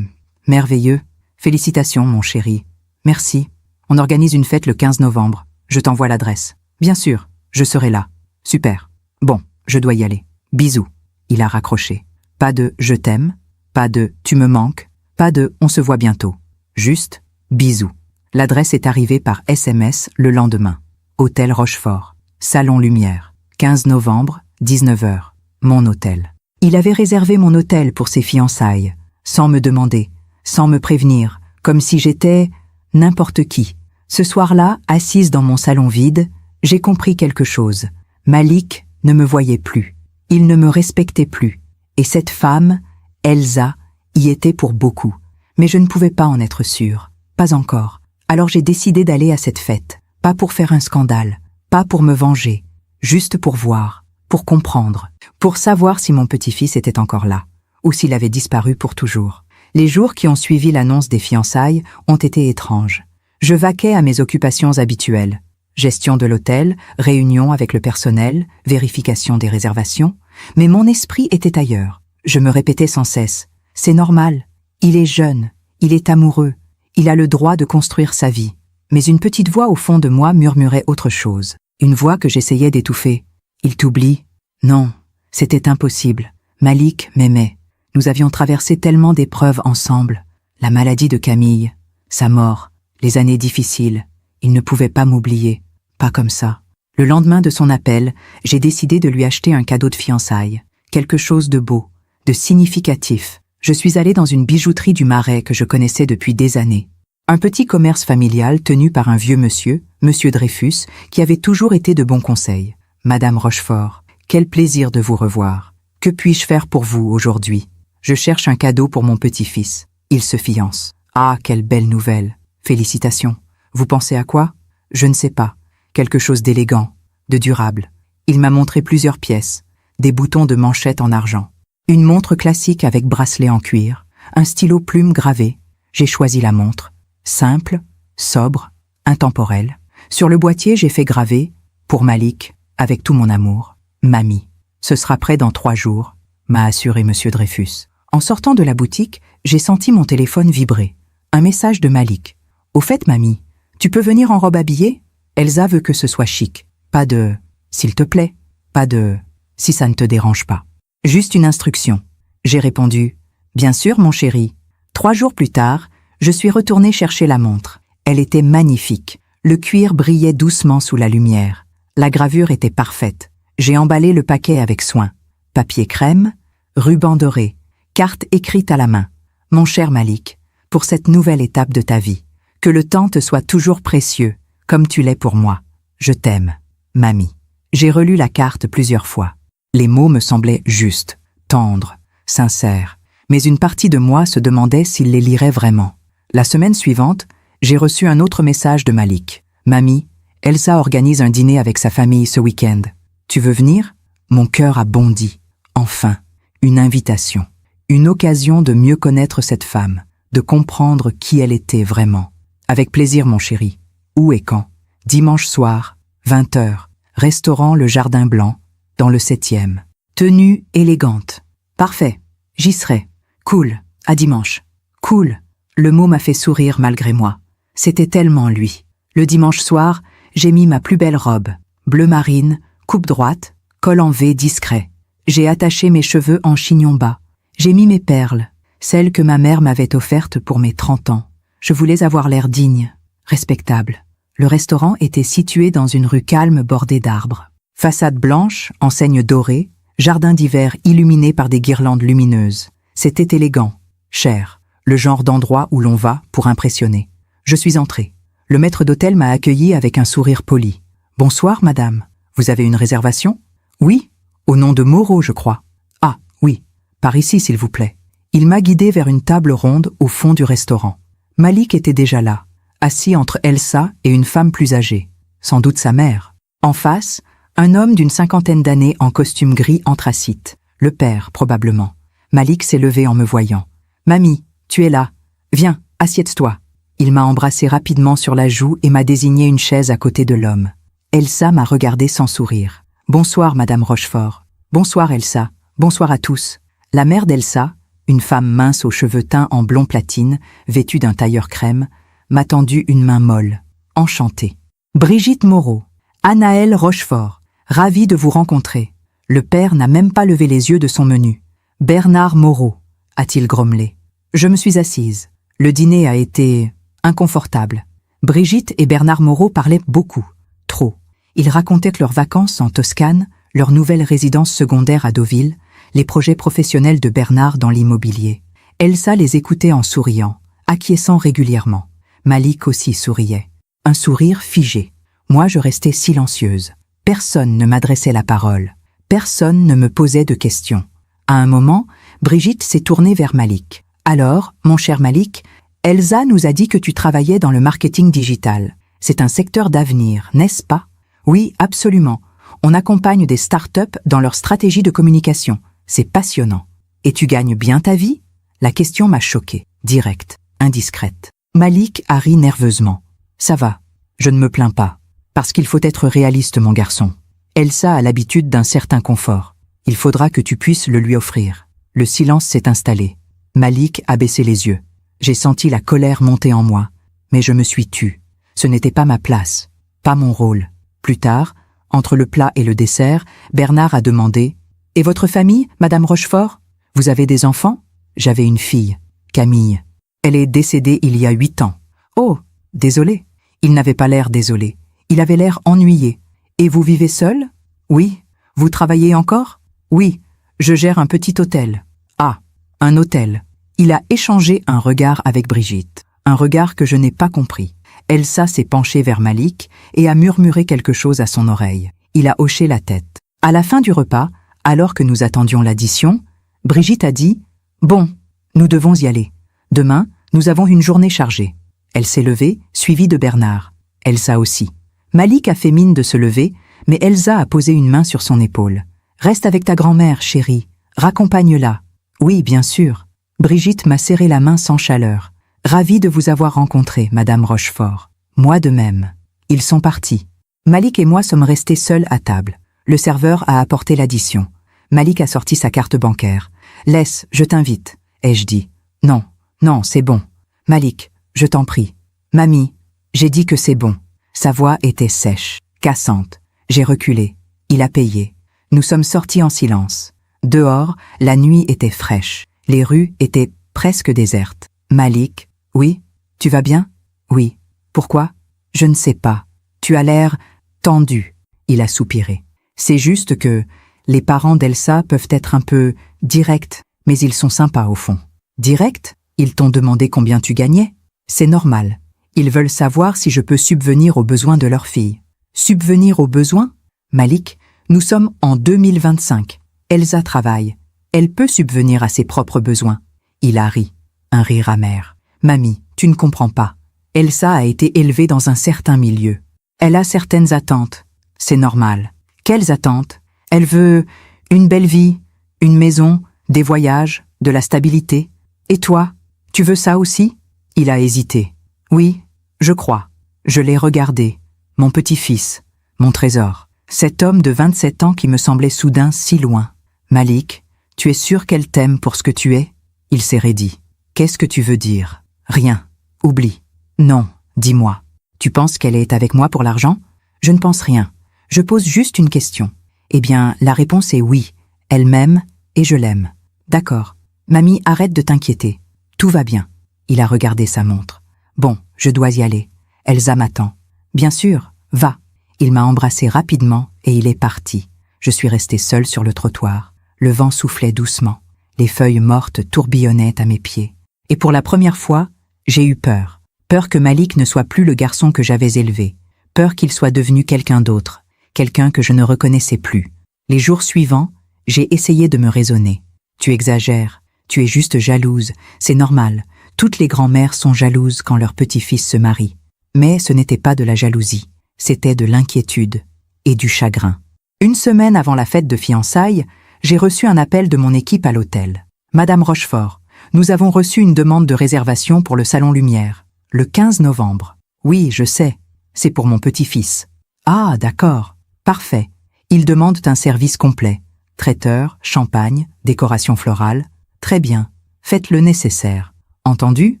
merveilleux. Félicitations, mon chéri. Merci. On organise une fête le 15 novembre. Je t'envoie l'adresse. Bien sûr, je serai là. Super. Bon, je dois y aller. Bisous. » Il a raccroché. Pas de « je t'aime », pas de « tu me manques », pas de « on se voit bientôt ». Juste « bisous ». L'adresse est arrivée par SMS le lendemain. Hôtel Rochefort. Salon Lumière. 15 novembre, 19h. Mon hôtel. Il avait réservé mon hôtel pour ses fiançailles, sans me demander, sans me prévenir, comme si j'étais n'importe qui. Ce soir-là, assise dans mon salon vide, j'ai compris quelque chose. Malik ne me voyait plus. Il ne me respectait plus. Et cette femme, Elsa, y était pour beaucoup. Mais je ne pouvais pas en être sûre. Pas encore. Alors j'ai décidé d'aller à cette fête. Pas pour faire un scandale. Pas pour me venger. Juste pour voir. Pour comprendre. Pour savoir si mon petit-fils était encore là. Ou s'il avait disparu pour toujours. Les jours qui ont suivi l'annonce des fiançailles ont été étranges. Je vaquais à mes occupations habituelles. Gestion de l'hôtel, réunion avec le personnel, vérification des réservations. Mais mon esprit était ailleurs. Je me répétais sans cesse. C'est normal. Il est jeune. Il est amoureux. Il a le droit de construire sa vie. Mais une petite voix au fond de moi murmurait autre chose. Une voix que j'essayais d'étouffer. Il t'oublie. Non, c'était impossible. Malik m'aimait. Nous avions traversé tellement d'épreuves ensemble. La maladie de Camille, sa mort, les années difficiles. Il ne pouvait pas m'oublier. Pas comme ça. Le lendemain de son appel, j'ai décidé de lui acheter un cadeau de fiançailles. Quelque chose de beau, de significatif. Je suis allée dans une bijouterie du Marais que je connaissais depuis des années. Un petit commerce familial tenu par un vieux monsieur, Monsieur Dreyfus, qui avait toujours été de bons conseils. Madame Rochefort, quel plaisir de vous revoir. Que puis-je faire pour vous aujourd'hui? Je cherche un cadeau pour mon petit-fils. Il se fiance. Ah, quelle belle nouvelle. Félicitations. Vous pensez à quoi? Je ne sais pas. Quelque chose d'élégant, de durable. Il m'a montré plusieurs pièces. Des boutons de manchette en argent. Une montre classique avec bracelet en cuir. Un stylo plume gravé. J'ai choisi la montre. Simple, sobre, intemporelle. Sur le boîtier, j'ai fait graver « Pour Malik, avec tout mon amour, mamie. Ce sera prêt dans 3 jours », m'a assuré Monsieur Dreyfus. En sortant de la boutique, j'ai senti mon téléphone vibrer. Un message de Malik. « Au fait, mamie, tu peux venir en robe habillée? Elsa veut que ce soit chic. Pas de « s'il te plaît », pas de « si ça ne te dérange pas ». Juste une instruction. J'ai répondu « Bien sûr, mon chéri ». 3 jours plus tard, je suis retournée chercher la montre. Elle était magnifique. Le cuir brillait doucement sous la lumière. La gravure était parfaite. J'ai emballé le paquet avec soin. Papier crème, ruban doré, carte écrite à la main. Mon cher Malik, pour cette nouvelle étape de ta vie, Que le temps te soit toujours précieux, comme tu l'es pour moi. Je t'aime, mamie. J'ai relu la carte plusieurs fois. Les mots me semblaient justes, tendres, sincères, mais une partie de moi se demandait s'il les lirait vraiment. La semaine suivante, j'ai reçu un autre message de Malik. Mamie, Elsa organise un dîner avec sa famille ce week-end. Tu veux venir? Mon cœur a bondi. Enfin, une invitation. Une occasion de mieux connaître cette femme, de comprendre qui elle était vraiment. Avec plaisir, mon chéri. Où et quand? Dimanche soir, 20h, restaurant Le Jardin Blanc, dans le 7e. Tenue élégante. Parfait. J'y serai. Cool. À dimanche. Cool. Le mot m'a fait sourire malgré moi. C'était tellement lui. Le dimanche soir, j'ai mis ma plus belle robe. Bleu marine, coupe droite, col en V discret. J'ai attaché mes cheveux en chignon bas. J'ai mis mes perles, celles que ma mère m'avait offertes pour mes 30 ans. Je voulais avoir l'air digne, respectable. Le restaurant était situé dans une rue calme bordée d'arbres. Façade blanche, enseigne dorée, jardin d'hiver illuminé par des guirlandes lumineuses. C'était élégant, cher, le genre d'endroit où l'on va pour impressionner. Je suis entrée. Le maître d'hôtel m'a accueilli avec un sourire poli. « Bonsoir, madame. Vous avez une réservation ?»« Oui, au nom de Moreau, je crois. »« Ah, oui. Par ici, s'il vous plaît. » Il m'a guidée vers une table ronde au fond du restaurant. Malik était déjà là, assis entre Elsa et une femme plus âgée, sans doute sa mère. En face, un homme d'une 50aine d'années en costume gris anthracite, le père probablement. Malik s'est levé en me voyant. « Mamie, tu es là. Viens, assieds-toi. » Il m'a embrassé rapidement sur la joue et m'a désigné une chaise à côté de l'homme. Elsa m'a regardé sans sourire. « Bonsoir, Madame Rochefort. »« Bonsoir, Elsa. Bonsoir à tous. » La mère d'Elsa, une femme mince aux cheveux teints en blond platine, vêtue d'un tailleur crème, m'a tendu une main molle. Enchantée. « Brigitte Moreau. Anaëlle Rochefort. Ravie de vous rencontrer. » Le père n'a même pas levé les yeux de son menu. « Bernard Moreau, a-t-il grommelé. Je me suis assise. Le dîner a été inconfortable. Brigitte et Bernard Moreau parlaient beaucoup. Trop. Ils racontaient leurs vacances en Toscane, leur nouvelle résidence secondaire à Deauville, les projets professionnels de Bernard dans l'immobilier. Elsa les écoutait en souriant, acquiesçant régulièrement. Malik aussi souriait. Un sourire figé. Moi, je restais silencieuse. Personne ne m'adressait la parole. Personne ne me posait de questions. À un moment, Brigitte s'est tournée vers Malik. « Alors, mon cher Malik, Elsa nous a dit que tu travaillais dans le marketing digital. C'est un secteur d'avenir, n'est-ce pas? » « Oui, absolument. On accompagne des start-up dans leur stratégie de communication. C'est passionnant. Et tu gagnes bien ta vie? » La question m'a choquée, directe, indiscrète. Malik a ri nerveusement. « Ça va, je ne me plains pas. Parce qu'il faut être réaliste, mon garçon. Elsa a l'habitude d'un certain confort. Il faudra que tu puisses le lui offrir. » Le silence s'est installé. Malik a baissé les yeux. J'ai senti la colère monter en moi, mais je me suis tue. Ce n'était pas ma place, pas mon rôle. Plus tard, entre le plat et le dessert, Bernard a demandé « Et votre famille, Madame Rochefort? Vous avez des enfants ?» J'avais une fille, Camille. Elle est décédée il y a 8 ans. « Oh, désolé. » Il n'avait pas l'air désolé. Il avait l'air ennuyé. « Et vous vivez seul? »« Oui. Vous travaillez encore? »« Oui. Je gère un petit hôtel. »« Ah, un hôtel. » Il a échangé un regard avec Brigitte. Un regard que je n'ai pas compris. Elsa s'est penchée vers Malik et a murmuré quelque chose à son oreille. Il a hoché la tête. À la fin du repas, alors que nous attendions l'addition, Brigitte a dit « Bon, nous devons y aller. Demain, nous avons une journée chargée. » Elle s'est levée, suivie de Bernard. Elsa aussi. Malik a fait mine de se lever, mais Elsa a posé une main sur son épaule. « Reste avec ta grand-mère, chérie. Raccompagne-la. »« Oui, bien sûr. » Brigitte m'a serré la main sans chaleur. « Ravie de vous avoir rencontré, Madame Rochefort. » Moi de même. Ils sont partis. Malik et moi sommes restés seuls à table. Le serveur a apporté l'addition. Malik a sorti sa carte bancaire. « Laisse, je t'invite. » ai-je dit. « Non, non, c'est bon. »« Malik, je t'en prie. »« Mamie, j'ai dit que c'est bon. » Sa voix était sèche, cassante. J'ai reculé. Il a payé. Nous sommes sortis en silence. Dehors, la nuit était fraîche. Les rues étaient presque désertes. Malik, « Oui, tu vas bien? »« Oui. »« Pourquoi? »« Je ne sais pas. Tu as l'air tendu. » Il a soupiré. « C'est juste que les parents d'Elsa peuvent être un peu directs, mais ils sont sympas au fond. »« Directs? Ils t'ont demandé combien tu gagnais? » C'est normal. Ils veulent savoir si je peux subvenir aux besoins de leur fille. Subvenir aux besoins? Malik, nous sommes en 2025. Elsa travaille. Elle peut subvenir à ses propres besoins. Il a ri. Un rire amer. Mamie, tu ne comprends pas. Elsa a été élevée dans un certain milieu. Elle a certaines attentes. C'est normal. Quelles attentes? Elle veut une belle vie, une maison, des voyages, de la stabilité. Et toi, tu veux ça aussi? Il a hésité. Oui, je crois. Je l'ai regardé. Mon petit-fils, mon trésor. Cet homme de 27 ans qui me semblait soudain si loin. Malik, tu es sûr qu'elle t'aime pour ce que tu es? Il s'est raidi. Qu'est-ce que tu veux dire? Rien. Oublie. Non, dis-moi. Tu penses qu'elle est avec moi pour l'argent? Je ne pense rien. Je pose juste une question. Eh bien, la réponse est oui. Elle m'aime et je l'aime. D'accord. Mamie, arrête de t'inquiéter. Tout va bien. Il a regardé sa montre. Bon, je dois y aller. Elsa m'attend. Bien sûr, va. Il m'a embrassé rapidement et il est parti. Je suis restée seule sur le trottoir. Le vent soufflait doucement. Les feuilles mortes tourbillonnaient à mes pieds. Et pour la première fois, j'ai eu peur. Peur que Malik ne soit plus le garçon que j'avais élevé. Peur qu'il soit devenu quelqu'un d'autre. Quelqu'un que je ne reconnaissais plus. Les jours suivants, j'ai essayé de me raisonner. Tu exagères. Tu es juste jalouse. C'est normal. Toutes les grand-mères sont jalouses quand leur petit-fils se marie. Mais ce n'était pas de la jalousie. C'était de l'inquiétude et du chagrin. Une semaine avant la fête de fiançailles, j'ai reçu un appel de mon équipe à l'hôtel. Madame Rochefort, nous avons reçu une demande de réservation pour le Salon Lumière, le 15 novembre. Oui, je sais, c'est pour mon petit-fils. Ah, d'accord, parfait. Ils demandent un service complet. Traiteur, champagne, décoration florale. Très bien, faites le nécessaire. Entendu?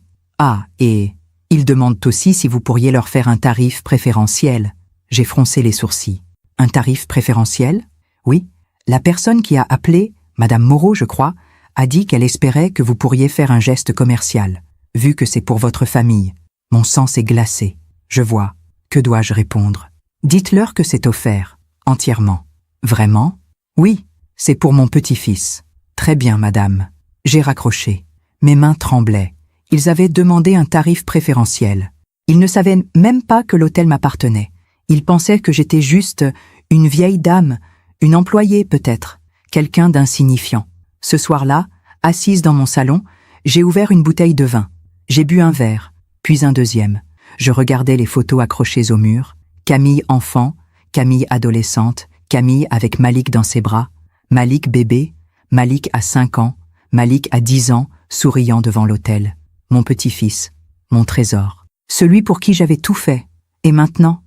Ah, et ils demandent aussi si vous pourriez leur faire un tarif préférentiel. J'ai froncé les sourcils. Un tarif préférentiel? Oui. La personne qui a appelé, Madame Moreau, je crois, a dit qu'elle espérait que vous pourriez faire un geste commercial, vu que c'est pour votre famille. Mon sang s'est glacé. Je vois. Que dois-je répondre? Dites-leur que c'est offert, entièrement. Vraiment? Oui, c'est pour mon petit-fils. Très bien, madame. J'ai raccroché. Mes mains tremblaient. Ils avaient demandé un tarif préférentiel. Ils ne savaient même pas que l'hôtel m'appartenait. Ils pensaient que j'étais juste une vieille dame, une employée peut-être, quelqu'un d'insignifiant. Ce soir-là, assise dans mon salon, j'ai ouvert une bouteille de vin. J'ai bu un verre, puis un deuxième. Je regardais les photos accrochées au mur. Camille enfant, Camille adolescente, Camille avec Malik dans ses bras, Malik bébé, Malik à 5 ans, Malik à 10 ans, souriant devant l'autel. Mon petit-fils, mon trésor, celui pour qui j'avais tout fait. Et maintenant,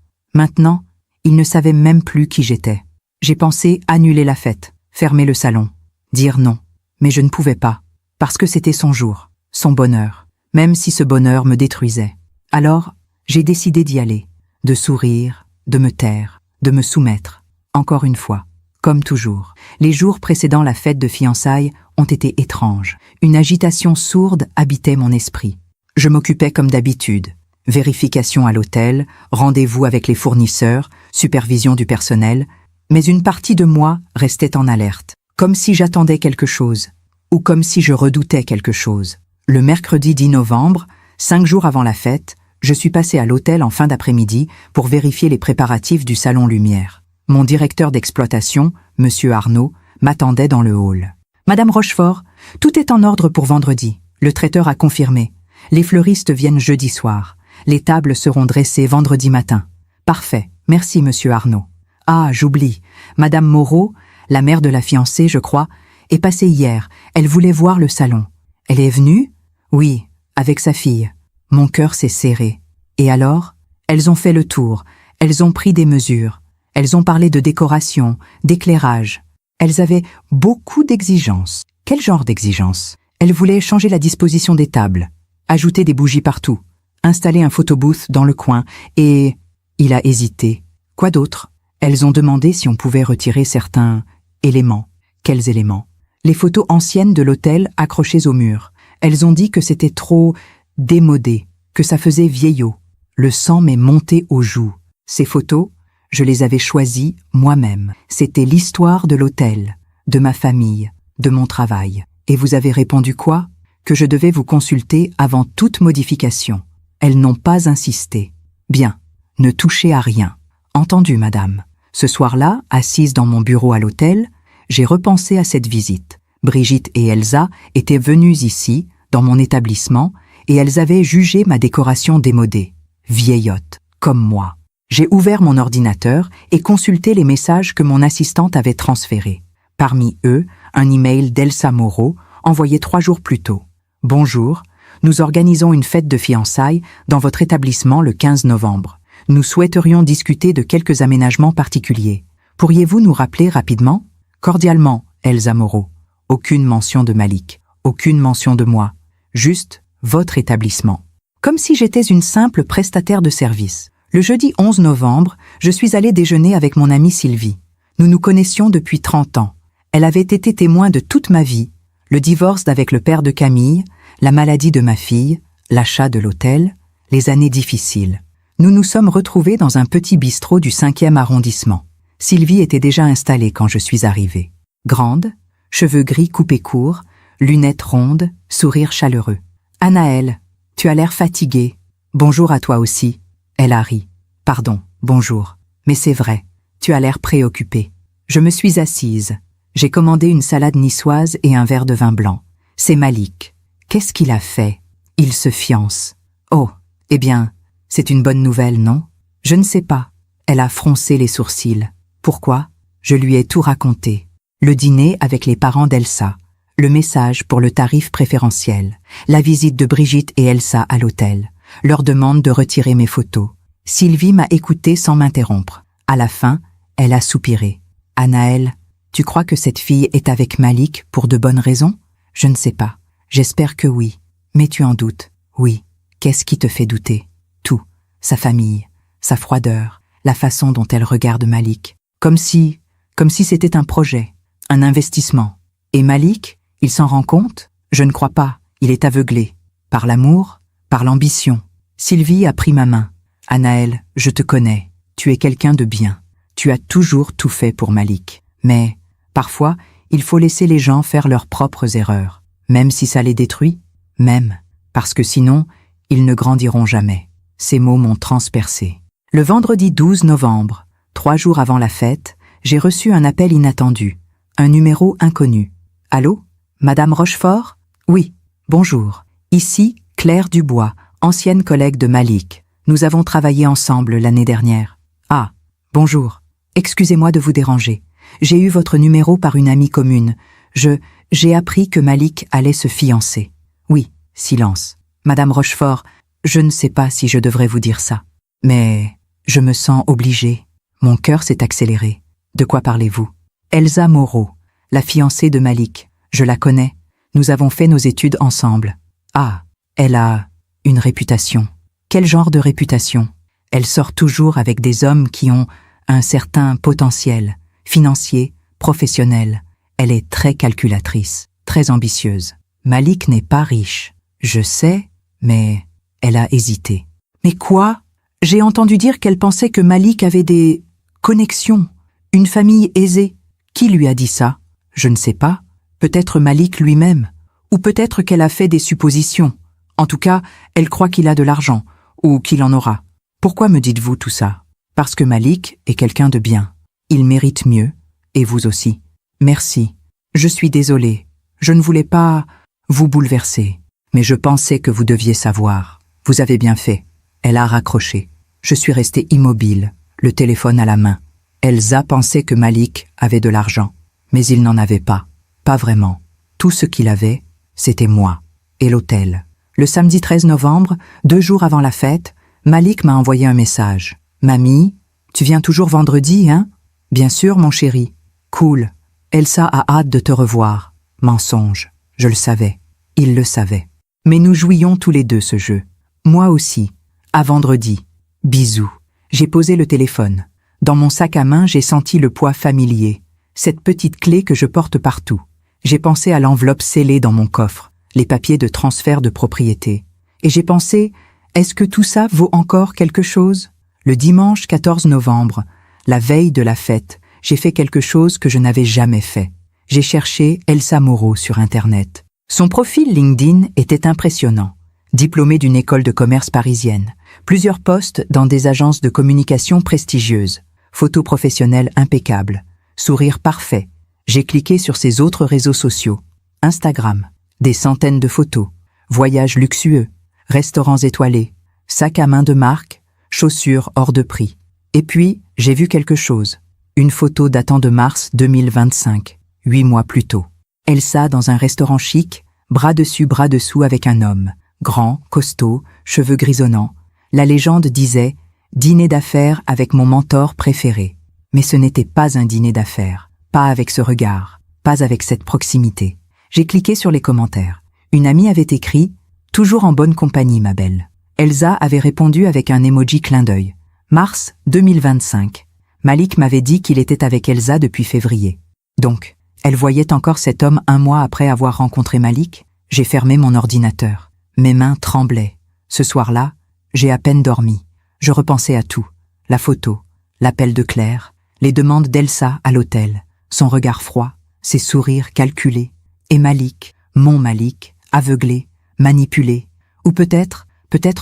il ne savait même plus qui j'étais. J'ai pensé annuler la fête, fermer le salon, dire non. Mais je ne pouvais pas, parce que c'était son jour, son bonheur, même si ce bonheur me détruisait. Alors, j'ai décidé d'y aller, de sourire, de me taire, de me soumettre. Encore une fois, comme toujours, les jours précédant la fête de fiançailles ont été étranges. Une agitation sourde habitait mon esprit. Je m'occupais comme d'habitude. Vérification à l'hôtel, rendez-vous avec les fournisseurs, supervision du personnel, mais une partie de moi restait en alerte, comme si j'attendais quelque chose, ou comme si je redoutais quelque chose. Le mercredi 10 novembre, 5 jours avant la fête, je suis passé à l'hôtel en fin d'après-midi pour vérifier les préparatifs du Salon Lumière. Mon directeur d'exploitation, Monsieur Arnaud, m'attendait dans le hall. « Madame Rochefort, tout est en ordre pour vendredi. Le traiteur a confirmé. Les fleuristes viennent jeudi soir. Les tables seront dressées vendredi matin. Parfait, merci Monsieur Arnaud. Ah, j'oublie. Madame Moreau, la mère de la fiancée, je crois, est passée hier. Elle voulait voir le salon. Elle est venue? Oui, avec sa fille. Mon cœur s'est serré. Et alors? Elles ont fait le tour. Elles ont pris des mesures. Elles ont parlé de décoration, d'éclairage. Elles avaient beaucoup d'exigences. Quel genre d'exigences? Elles voulaient changer la disposition des tables, ajouter des bougies partout, installer un photobooth dans le coin et... Il a hésité. Quoi d'autre? Elles ont demandé si on pouvait retirer certains éléments. Quels éléments? Les photos anciennes de l'hôtel accrochées au mur. Elles ont dit que c'était trop démodé, que ça faisait vieillot. Le sang m'est monté aux joues. Ces photos, je les avais choisies moi-même. C'était l'histoire de l'hôtel, de ma famille, de mon travail. Et vous avez répondu quoi? Que je devais vous consulter avant toute modification. Elles n'ont pas insisté. Bien, ne touchez à rien. Entendu, madame. Ce soir-là, assise dans mon bureau à l'hôtel, j'ai repensé à cette visite. Brigitte et Elsa étaient venues ici, dans mon établissement, et elles avaient jugé ma décoration démodée. Vieillotte, comme moi. J'ai ouvert mon ordinateur et consulté les messages que mon assistante avait transférés. Parmi eux, un email d'Elsa Moreau, envoyé 3 jours plus tôt. « Bonjour, nous organisons une fête de fiançailles dans votre établissement le 15 novembre. Nous souhaiterions discuter de quelques aménagements particuliers. Pourriez-vous nous rappeler rapidement ? Cordialement, Elsa Moreau. Aucune mention de Malik, aucune mention de moi, juste votre établissement. Comme si j'étais une simple prestataire de service. Le jeudi 11 novembre, je suis allée déjeuner avec mon amie Sylvie. Nous nous connaissions depuis 30 ans. Elle avait été témoin de toute ma vie, le divorce d'avec le père de Camille, la maladie de ma fille, l'achat de l'hôtel, les années difficiles. Nous nous sommes retrouvés dans un petit bistrot du 5e arrondissement. Sylvie était déjà installée quand je suis arrivée. Grande, cheveux gris coupés courts, lunettes rondes, sourire chaleureux. « Anaëlle, tu as l'air fatiguée. Bonjour à toi aussi. » Elle a ri. « Pardon, bonjour. Mais c'est vrai, tu as l'air préoccupée. » Je me suis assise. J'ai commandé une salade niçoise et un verre de vin blanc. C'est Malik. Qu'est-ce qu'il a fait? Il se fiance. Oh, eh bien, c'est une bonne nouvelle, non? Je ne sais pas. Elle a froncé les sourcils. Pourquoi? Je lui ai tout raconté. Le dîner avec les parents d'Elsa, le message pour le tarif préférentiel, la visite de Brigitte et Elsa à l'hôtel, leur demande de retirer mes photos. Sylvie m'a écouté sans m'interrompre. À la fin, elle a soupiré. « Anaëlle, tu crois que cette fille est avec Malik pour de bonnes raisons? Je ne sais pas. J'espère que oui. Mais tu en doutes? Oui. Qu'est-ce qui te fait douter? Tout. Sa famille, sa froideur, la façon dont elle regarde Malik. Comme si c'était un projet, un investissement. Et Malik, il s'en rend compte? Je ne crois pas. Il est aveuglé. Par l'amour, par l'ambition. Sylvie a pris ma main. « Anaëlle, je te connais. Tu es quelqu'un de bien. Tu as toujours tout fait pour Malik. Mais, parfois, il faut laisser les gens faire leurs propres erreurs. Même si ça les détruit. Même. Parce que sinon, ils ne grandiront jamais. » Ces mots m'ont transpercé. Le vendredi 12 novembre, 3 jours avant la fête, j'ai reçu un appel inattendu. Un numéro inconnu. « Allô? Madame Rochefort? Oui. Bonjour. Ici, Claire Dubois, ancienne collègue de Malik. Nous avons travaillé ensemble l'année dernière. Ah, bonjour. Excusez-moi de vous déranger. J'ai eu votre numéro par une amie commune. J'ai appris que Malik allait se fiancer. Oui, silence. Madame Rochefort, je ne sais pas si je devrais vous dire ça. Mais je me sens obligée. Mon cœur s'est accéléré. De quoi parlez-vous? Elsa Moreau, la fiancée de Malik. Je la connais. Nous avons fait nos études ensemble. Ah, elle a une réputation. Quel genre de réputation? Elle sort toujours avec des hommes qui ont un certain potentiel, financier, professionnel. Elle est très calculatrice, très ambitieuse. Malik n'est pas riche. Je sais, mais elle a hésité. Mais quoi? J'ai entendu dire qu'elle pensait que Malik avait des connexions, une famille aisée. Qui lui a dit ça? Je ne sais pas. Peut-être Malik lui-même. Ou peut-être qu'elle a fait des suppositions. En tout cas, elle croit qu'il a de l'argent, ou qu'il en aura. Pourquoi me dites-vous tout ça? Parce que Malik est quelqu'un de bien. Il mérite mieux, et vous aussi. Merci. Je suis désolée. Je ne voulais pas vous bouleverser. Mais je pensais que vous deviez savoir. Vous avez bien fait. Elle a raccroché. Je suis restée immobile, le téléphone à la main. Elsa pensait que Malik avait de l'argent. Mais il n'en avait pas. Pas vraiment. Tout ce qu'il avait, c'était moi. Et l'hôtel. Le samedi 13 novembre, 2 jours avant la fête, Malik m'a envoyé un message. « Mamie, tu viens toujours vendredi, hein? »« Bien sûr, mon chéri. »« Cool. Elsa a hâte de te revoir. » Mensonge. Je le savais. Il le savait. Mais nous jouions tous les deux ce jeu. Moi aussi. À vendredi. Bisous. J'ai posé le téléphone. Dans mon sac à main, j'ai senti le poids familier. Cette petite clé que je porte partout. J'ai pensé à l'enveloppe scellée dans mon coffre, les papiers de transfert de propriété. Et j'ai pensé, est-ce que tout ça vaut encore quelque chose? Le dimanche 14 novembre, la veille de la fête, j'ai fait quelque chose que je n'avais jamais fait. J'ai cherché Elsa Moreau sur Internet. Son profil LinkedIn était impressionnant. diplômée d'une école de commerce parisienne, plusieurs postes dans des agences de communication prestigieuses, photos professionnelles impeccables, sourire parfait. J'ai cliqué sur ses autres réseaux sociaux. Instagram, des centaines de photos, voyages luxueux, restaurants étoilés, sacs à main de marque, chaussures hors de prix. Et puis, j'ai vu quelque chose. Une photo datant de mars 2025, 8 mois plus tôt. Elsa dans un restaurant chic, bras dessus bras dessous avec un homme, grand, costaud, cheveux grisonnants. La légende disait « dîner d'affaires avec mon mentor préféré ». Mais ce n'était pas un dîner d'affaires, pas avec ce regard, pas avec cette proximité. J'ai cliqué sur les commentaires. Une amie avait écrit « Toujours en bonne compagnie, ma belle ». Elsa avait répondu avec un emoji clin d'œil. Mars 2025. Malik m'avait dit qu'il était avec Elsa depuis février. Donc, elle voyait encore cet homme 1 mois après avoir rencontré Malik. J'ai fermé mon ordinateur. Mes mains tremblaient. Ce soir-là, j'ai à peine dormi. Je repensais à tout. La photo, l'appel de Claire, les demandes d'Elsa à l'hôtel, son regard froid, ses sourires calculés, et Malik, mon Malik, aveuglé, manipulé, ou peut-être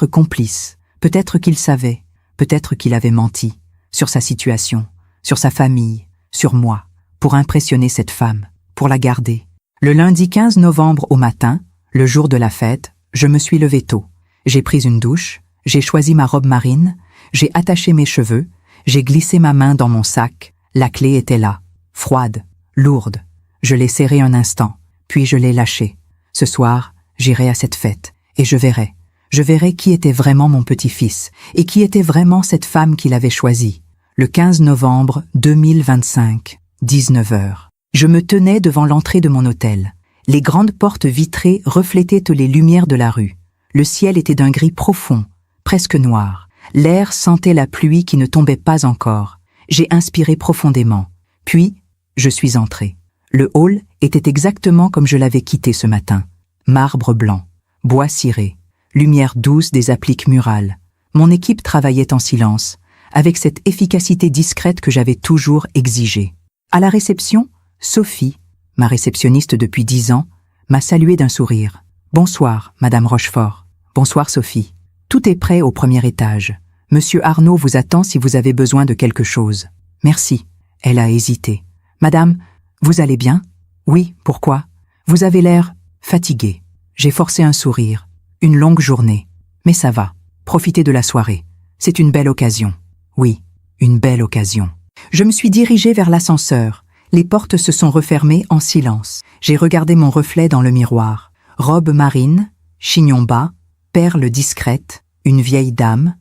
complice, peut-être qu'il savait, peut-être qu'il avait menti, sur sa situation, sur sa famille, sur moi, pour impressionner cette femme, pour la garder. Le lundi 15 novembre au matin, le jour de la fête, je me suis levée tôt. J'ai pris une douche, j'ai choisi ma robe marine, j'ai attaché mes cheveux, j'ai glissé ma main dans mon sac, la clé était là, froide, lourde. Je l'ai serrée un instant, puis je l'ai lâchée. Ce soir, j'irai à cette fête, et je verrai qui était vraiment mon petit-fils, et qui était vraiment cette femme qu'il avait choisie. Le 15 novembre 2025, 19h. Je me tenais devant l'entrée de mon hôtel. Les grandes portes vitrées reflétaient les lumières de la rue. Le ciel était d'un gris profond, presque noir. L'air sentait la pluie qui ne tombait pas encore. J'ai inspiré profondément. Puis, je suis entrée. Le hall était exactement comme je l'avais quitté ce matin. Marbre blanc, bois ciré, lumière douce des appliques murales. Mon équipe travaillait en silence, avec cette efficacité discrète que j'avais toujours exigée. À la réception, Sophie, ma réceptionniste depuis 10 ans, m'a salué d'un sourire. « Bonsoir, Madame Rochefort. »« Bonsoir, Sophie. Tout est prêt au premier étage. Monsieur Arnaud vous attend si vous avez besoin de quelque chose. »« Merci. » Elle a hésité. « Madame, vous allez bien ?»« Oui, pourquoi ? Vous avez l'air fatiguée. » J'ai forcé un sourire. Une longue journée. Mais ça va. Profitez de la soirée. C'est une belle occasion. Oui, une belle occasion. Je me suis dirigée vers l'ascenseur. Les portes se sont refermées en silence. J'ai regardé mon reflet dans le miroir. Robe marine, chignon bas, perles discrètes, une vieille dame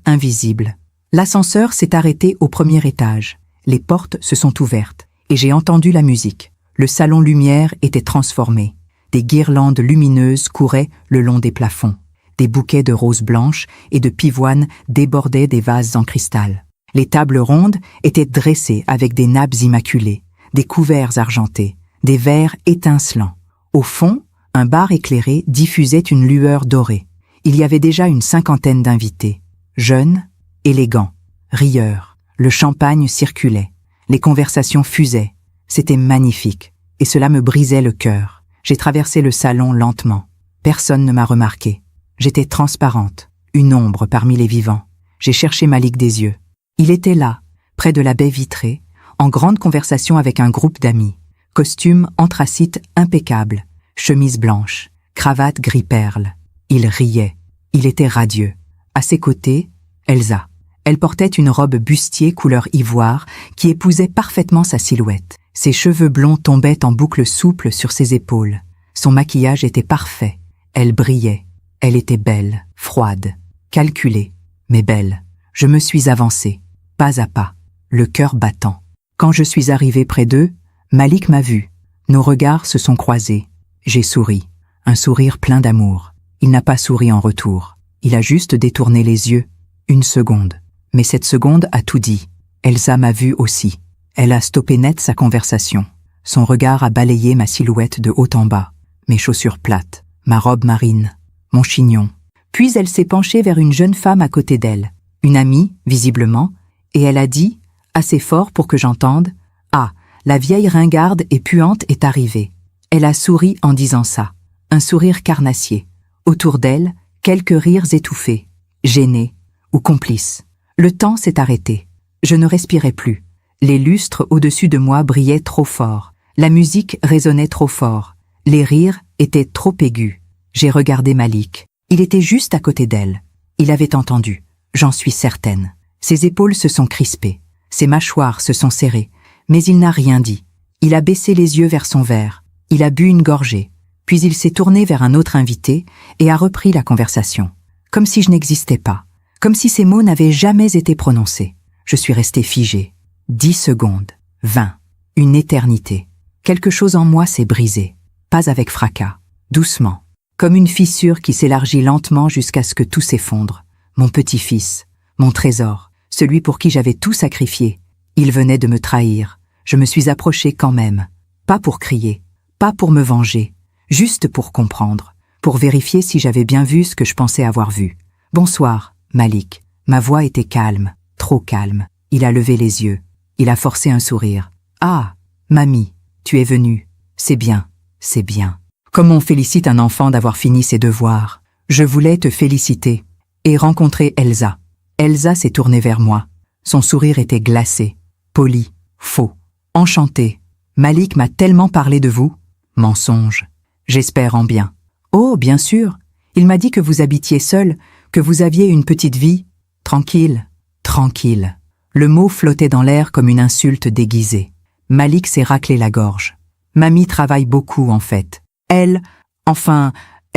invisible. L'ascenseur s'est arrêté au premier étage. Les portes se sont ouvertes et j'ai entendu la musique. Le salon lumière était transformé. Des guirlandes lumineuses couraient le long des plafonds. Des bouquets de roses blanches et de pivoines débordaient des vases en cristal. Les tables rondes étaient dressées avec des nappes immaculées, des couverts argentés, des verres étincelants. Au fond, un bar éclairé diffusait une lueur dorée. Il y avait déjà une 50aine d'invités. Jeunes, élégants, rieurs. Le champagne circulait. Les conversations fusaient. C'était magnifique. Et cela me brisait le cœur. J'ai traversé le salon lentement. Personne ne m'a remarqué. J'étais transparente, une ombre parmi les vivants. J'ai cherché Malik des yeux. Il était là, près de la baie vitrée, en grande conversation avec un groupe d'amis. Costume anthracite impeccable, chemise blanche, cravate gris perle. Il riait. Il était radieux. À ses côtés, Elsa. Elle portait une robe bustier couleur ivoire qui épousait parfaitement sa silhouette. Ses cheveux blonds tombaient en boucles souples sur ses épaules. Son maquillage était parfait. Elle brillait. Elle était belle, froide, calculée, mais belle. Je me suis avancée, pas à pas, le cœur battant. Quand je suis arrivée près d'eux, Malik m'a vue. Nos regards se sont croisés. J'ai souri, un sourire plein d'amour. Il n'a pas souri en retour. Il a juste détourné les yeux. 1 seconde. Mais cette seconde a tout dit. Elsa m'a vue aussi. Elle a stoppé net sa conversation. Son regard a balayé ma silhouette de haut en bas, mes chaussures plates, ma robe marine, mon chignon. Puis elle s'est penchée vers une jeune femme à côté d'elle, une amie, visiblement, et elle a dit, assez fort pour que j'entende, « Ah, la vieille ringarde et puante est arrivée. » Elle a souri en disant ça, un sourire carnassier. Autour d'elle, quelques rires étouffés, gênés ou complices. Le temps s'est arrêté. Je ne respirais plus. Les lustres au-dessus de moi brillaient trop fort. La musique résonnait trop fort. Les rires étaient trop aigus. J'ai regardé Malik. Il était juste à côté d'elle. Il avait entendu, j'en suis certaine. Ses épaules se sont crispées. Ses mâchoires se sont serrées. Mais il n'a rien dit. Il a baissé les yeux vers son verre. Il a bu une gorgée. Puis il s'est tourné vers un autre invité et a repris la conversation. Comme si je n'existais pas. Comme si ces mots n'avaient jamais été prononcés. Je suis restée figée. 10 secondes. 20. Une éternité. Quelque chose en moi s'est brisé. Pas avec fracas. Doucement. Comme une fissure qui s'élargit lentement jusqu'à ce que tout s'effondre. Mon petit-fils. Mon trésor. Celui pour qui j'avais tout sacrifié. Il venait de me trahir. Je me suis approchée quand même. Pas pour crier. Pas pour me venger. Juste pour comprendre. Pour vérifier si j'avais bien vu ce que je pensais avoir vu. Bonsoir, Malik. Ma voix était calme. Trop calme. Il a levé les yeux. Il a forcé un sourire. Ah, mamie, tu es venue. C'est bien, c'est bien. Comme on félicite un enfant d'avoir fini ses devoirs. Je voulais te féliciter. Et rencontrer Elsa. Elsa s'est tournée vers moi. Son sourire était glacé, poli, faux. Enchanté. Malik m'a tellement parlé de vous. Mensonge. J'espère en bien. Oh, bien sûr. Il m'a dit que vous habitiez seul, que vous aviez une petite vie. Tranquille, tranquille. Le mot flottait dans l'air comme une insulte déguisée. Malik s'est raclé la gorge. Mamie travaille beaucoup, en fait. Elle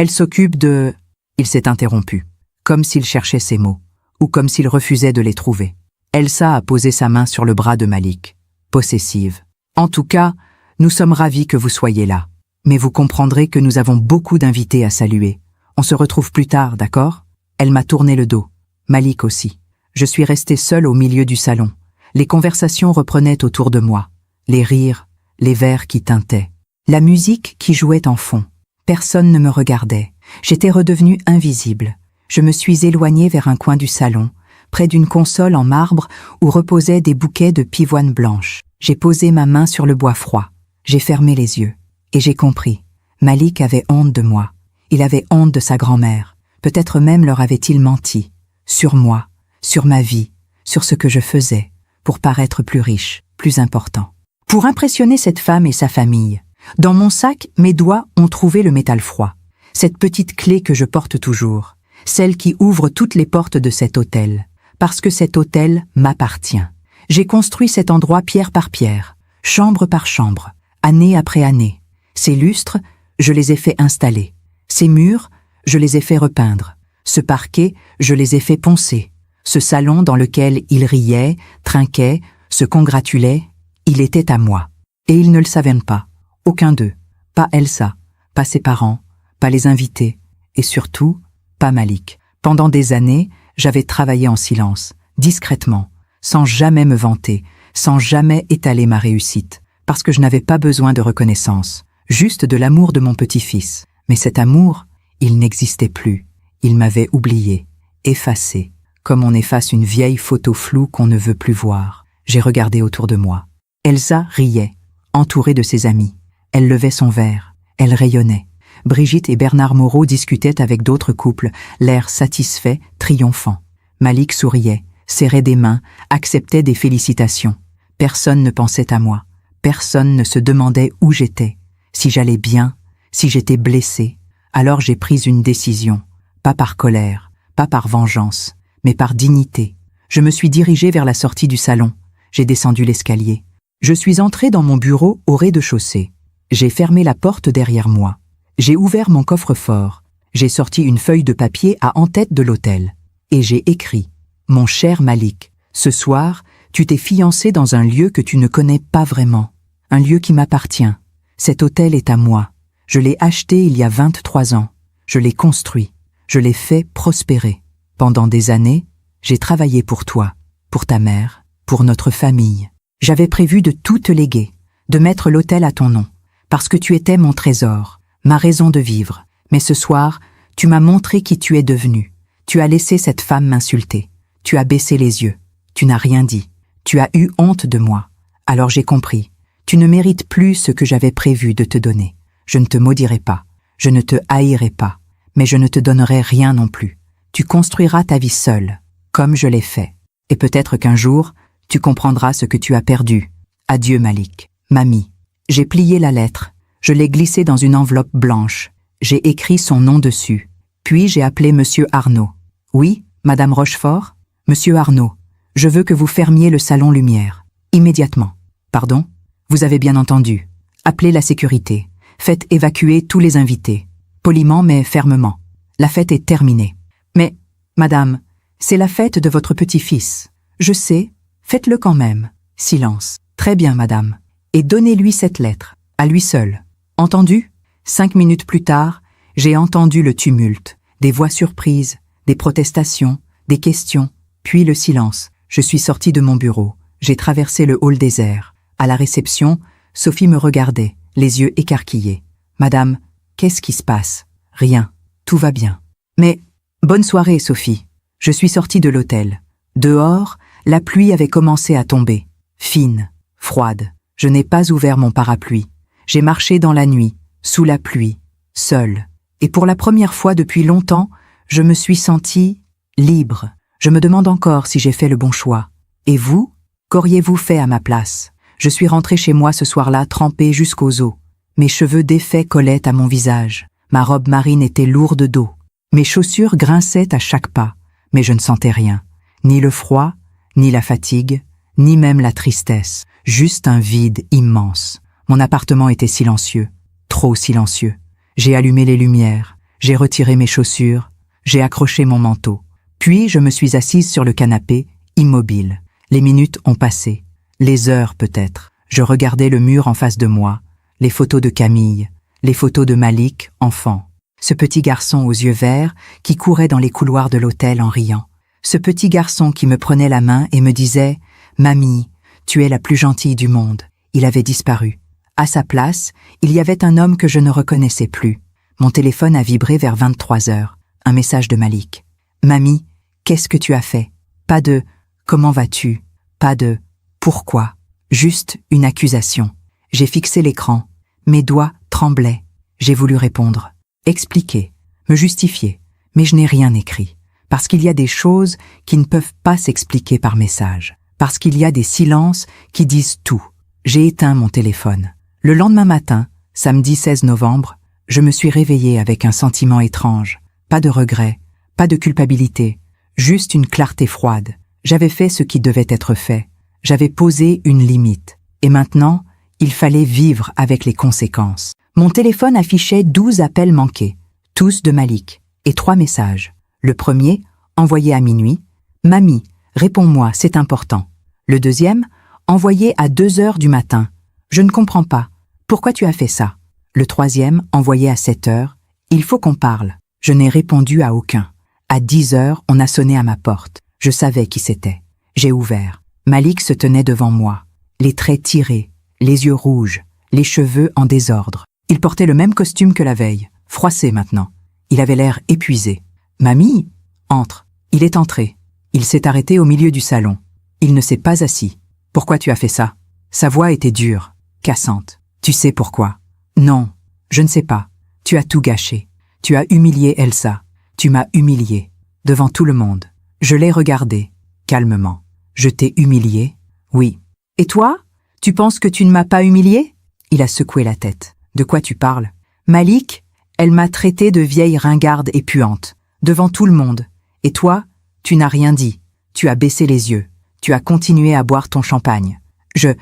s'occupe de... Il s'est interrompu, comme s'il cherchait ses mots, ou comme s'il refusait de les trouver. Elsa a posé sa main sur le bras de Malik, possessive. En tout cas, nous sommes ravis que vous soyez là. Mais vous comprendrez que nous avons beaucoup d'invités à saluer. On se retrouve plus tard, d'accord? Elle m'a tourné le dos. Malik aussi. Je suis restée seule au milieu du salon. Les conversations reprenaient autour de moi. Les rires, les verres qui tintaient. La musique qui jouait en fond. Personne ne me regardait. J'étais redevenue invisible. Je me suis éloignée vers un coin du salon, près d'une console en marbre où reposaient des bouquets de pivoine blanche. J'ai posé ma main sur le bois froid. J'ai fermé les yeux. Et j'ai compris. Malik avait honte de moi. Il avait honte de sa grand-mère. Peut-être même leur avait-il menti. Sur moi, sur ma vie, sur ce que je faisais, pour paraître plus riche, plus important. Pour impressionner cette femme et sa famille. Dans mon sac, mes doigts ont trouvé le métal froid. Cette petite clé que je porte toujours. Celle qui ouvre toutes les portes de cet hôtel. Parce que cet hôtel m'appartient. J'ai construit cet endroit pierre par pierre, chambre par chambre, année après année. Ces lustres, je les ai fait installer. Ces murs, je les ai fait repeindre. Ce parquet, je les ai fait poncer. Ce salon dans lequel ils riaient, trinquaient, se congratulaient, il était à moi. Et ils ne le savaient pas. Aucun d'eux. Pas Elsa, pas ses parents, pas les invités. Et surtout, pas Malik. Pendant des années, j'avais travaillé en silence, discrètement, sans jamais me vanter, sans jamais étaler ma réussite, parce que je n'avais pas besoin de reconnaissance, juste de l'amour de mon petit-fils. Mais cet amour, il n'existait plus. Il m'avait oublié, effacé, comme on efface une vieille photo floue qu'on ne veut plus voir. J'ai regardé autour de moi. Elsa riait, entourée de ses amis. Elle levait son verre, elle rayonnait. Brigitte et Bernard Moreau discutaient avec d'autres couples, l'air satisfait, triomphant. Malik souriait, serrait des mains, acceptait des félicitations. Personne ne pensait à moi. Personne ne se demandait où j'étais. Si j'allais bien, si j'étais blessée. Alors j'ai pris une décision. Pas par colère, pas par vengeance, mais par dignité. Je me suis dirigée vers la sortie du salon. J'ai descendu l'escalier. Je suis entrée dans mon bureau au rez-de-chaussée. J'ai fermé la porte derrière moi. J'ai ouvert mon coffre-fort. J'ai sorti une feuille de papier à en-tête de l'hôtel. Et j'ai écrit « Mon cher Malik, ce soir, tu t'es fiancé dans un lieu que tu ne connais pas vraiment. Un lieu qui m'appartient. Cet hôtel est à moi. Je l'ai acheté il y a 23 ans. Je l'ai construit. Je l'ai fait prospérer. Pendant des années, j'ai travaillé pour toi, pour ta mère, pour notre famille. J'avais prévu de tout te léguer, de mettre l'hôtel à ton nom, parce que tu étais mon trésor, ma raison de vivre. Mais ce soir, tu m'as montré qui tu es devenu. Tu as laissé cette femme m'insulter. Tu as baissé les yeux. Tu n'as rien dit. Tu as eu honte de moi. Alors j'ai compris. Tu ne mérites plus ce que j'avais prévu de te donner. Je ne te maudirai pas. Je ne te haïrai pas. mais je ne te donnerai rien non plus. Tu construiras ta vie seule, comme je l'ai fait. Et peut-être qu'un jour, tu comprendras ce que tu as perdu. Adieu Malik. Mamie. J'ai plié la lettre. Je l'ai glissée dans une enveloppe blanche. J'ai écrit son nom dessus. Puis j'ai appelé Monsieur Arnaud. Oui, Madame Rochefort? Monsieur Arnaud, je veux que vous fermiez le salon lumière. Immédiatement. Pardon? Vous avez bien entendu. Appelez la sécurité. Faites évacuer tous les invités. Poliment mais fermement. La fête est terminée. Mais, madame, c'est la fête de votre petit-fils. Je sais, faites-le quand même. Silence. Très bien, madame. Et donnez-lui cette lettre, à lui seul. Entendu? 5 minutes plus tard, j'ai entendu le tumulte, des voix surprises, des protestations, des questions, puis le silence. Je suis sorti de mon bureau. J'ai traversé le hall désert. À la réception, Sophie me regardait, les yeux écarquillés. Madame, qu'est-ce qui se passe? Rien. Tout va bien. Mais, bonne soirée, Sophie. Je suis sorti de l'hôtel. Dehors, la pluie avait commencé à tomber. Fine, froide. Je n'ai pas ouvert mon parapluie. J'ai marché dans la nuit, sous la pluie, seule. Et pour la première fois depuis longtemps, je me suis sentie libre. Je me demande encore si j'ai fait le bon choix. Et vous? Qu'auriez-vous fait à ma place? Je suis rentrée chez moi ce soir-là trempée jusqu'aux os. Mes cheveux défaits collaient à mon visage. Ma robe marine était lourde d'eau. Mes chaussures grinçaient à chaque pas, mais je ne sentais rien. Ni le froid, ni la fatigue, ni même la tristesse. Juste un vide immense. Mon appartement était silencieux, trop silencieux. J'ai allumé les lumières, j'ai retiré mes chaussures, j'ai accroché mon manteau. Puis je me suis assise sur le canapé, immobile. Les minutes ont passé, les heures peut-être. Je regardais le mur en face de moi, les photos de Camille, les photos de Malik, enfant. Ce petit garçon aux yeux verts qui courait dans les couloirs de l'hôtel en riant. Ce petit garçon qui me prenait la main et me disait « Mamie, tu es la plus gentille du monde ». Il avait disparu. À sa place, il y avait un homme que je ne reconnaissais plus. Mon téléphone a vibré vers 23 heures. Un message de Malik. « Mamie, qu'est-ce que tu as fait ?» Pas de « Comment vas-tu ?» Pas de « Pourquoi ?» Juste une accusation. J'ai fixé l'écran. Mes doigts tremblaient. J'ai voulu répondre. Expliquer. Me justifier. Mais je n'ai rien écrit. Parce qu'il y a des choses qui ne peuvent pas s'expliquer par message. Parce qu'il y a des silences qui disent tout. J'ai éteint mon téléphone. Le lendemain matin, samedi 16 novembre, je me suis réveillée avec un sentiment étrange. Pas de regret, pas de culpabilité, juste une clarté froide. J'avais fait ce qui devait être fait. J'avais posé une limite. Et maintenant, il fallait vivre avec les conséquences. Mon téléphone affichait 12 appels manqués, tous de Malik, et 3 messages. Le premier, envoyé à minuit, « Mamie, réponds-moi, c'est important ». Le deuxième, envoyé à 2 heures du matin, « Je ne comprends pas, pourquoi tu as fait ça ?» Le troisième, envoyé à 7 heures, « Il faut qu'on parle ». Je n'ai répondu à aucun. À 10 heures, on a sonné à ma porte. Je savais qui c'était. J'ai ouvert. Malik se tenait devant moi, les traits tirés, les yeux rouges, les cheveux en désordre. Il portait le même costume que la veille, froissé maintenant. Il avait l'air épuisé. « Mamie, entre. » Il est entré. Il s'est arrêté au milieu du salon. Il ne s'est pas assis. « Pourquoi tu as fait ça ?» Sa voix était dure, cassante. « Tu sais pourquoi ?»« Non, je ne sais pas. Tu as tout gâché. Tu as humilié Elsa. Tu m'as humilié. Devant tout le monde. Je l'ai regardé, calmement. Je t'ai humilié ? Oui. Et toi ? Tu penses que tu ne m'as pas humilié ? Il a secoué la tête. De quoi tu parles ? Malik, elle m'a traité de vieille ringarde et puante, devant tout le monde. Et toi, tu n'as rien dit. Tu as baissé les yeux. Tu as continué à boire ton champagne. Je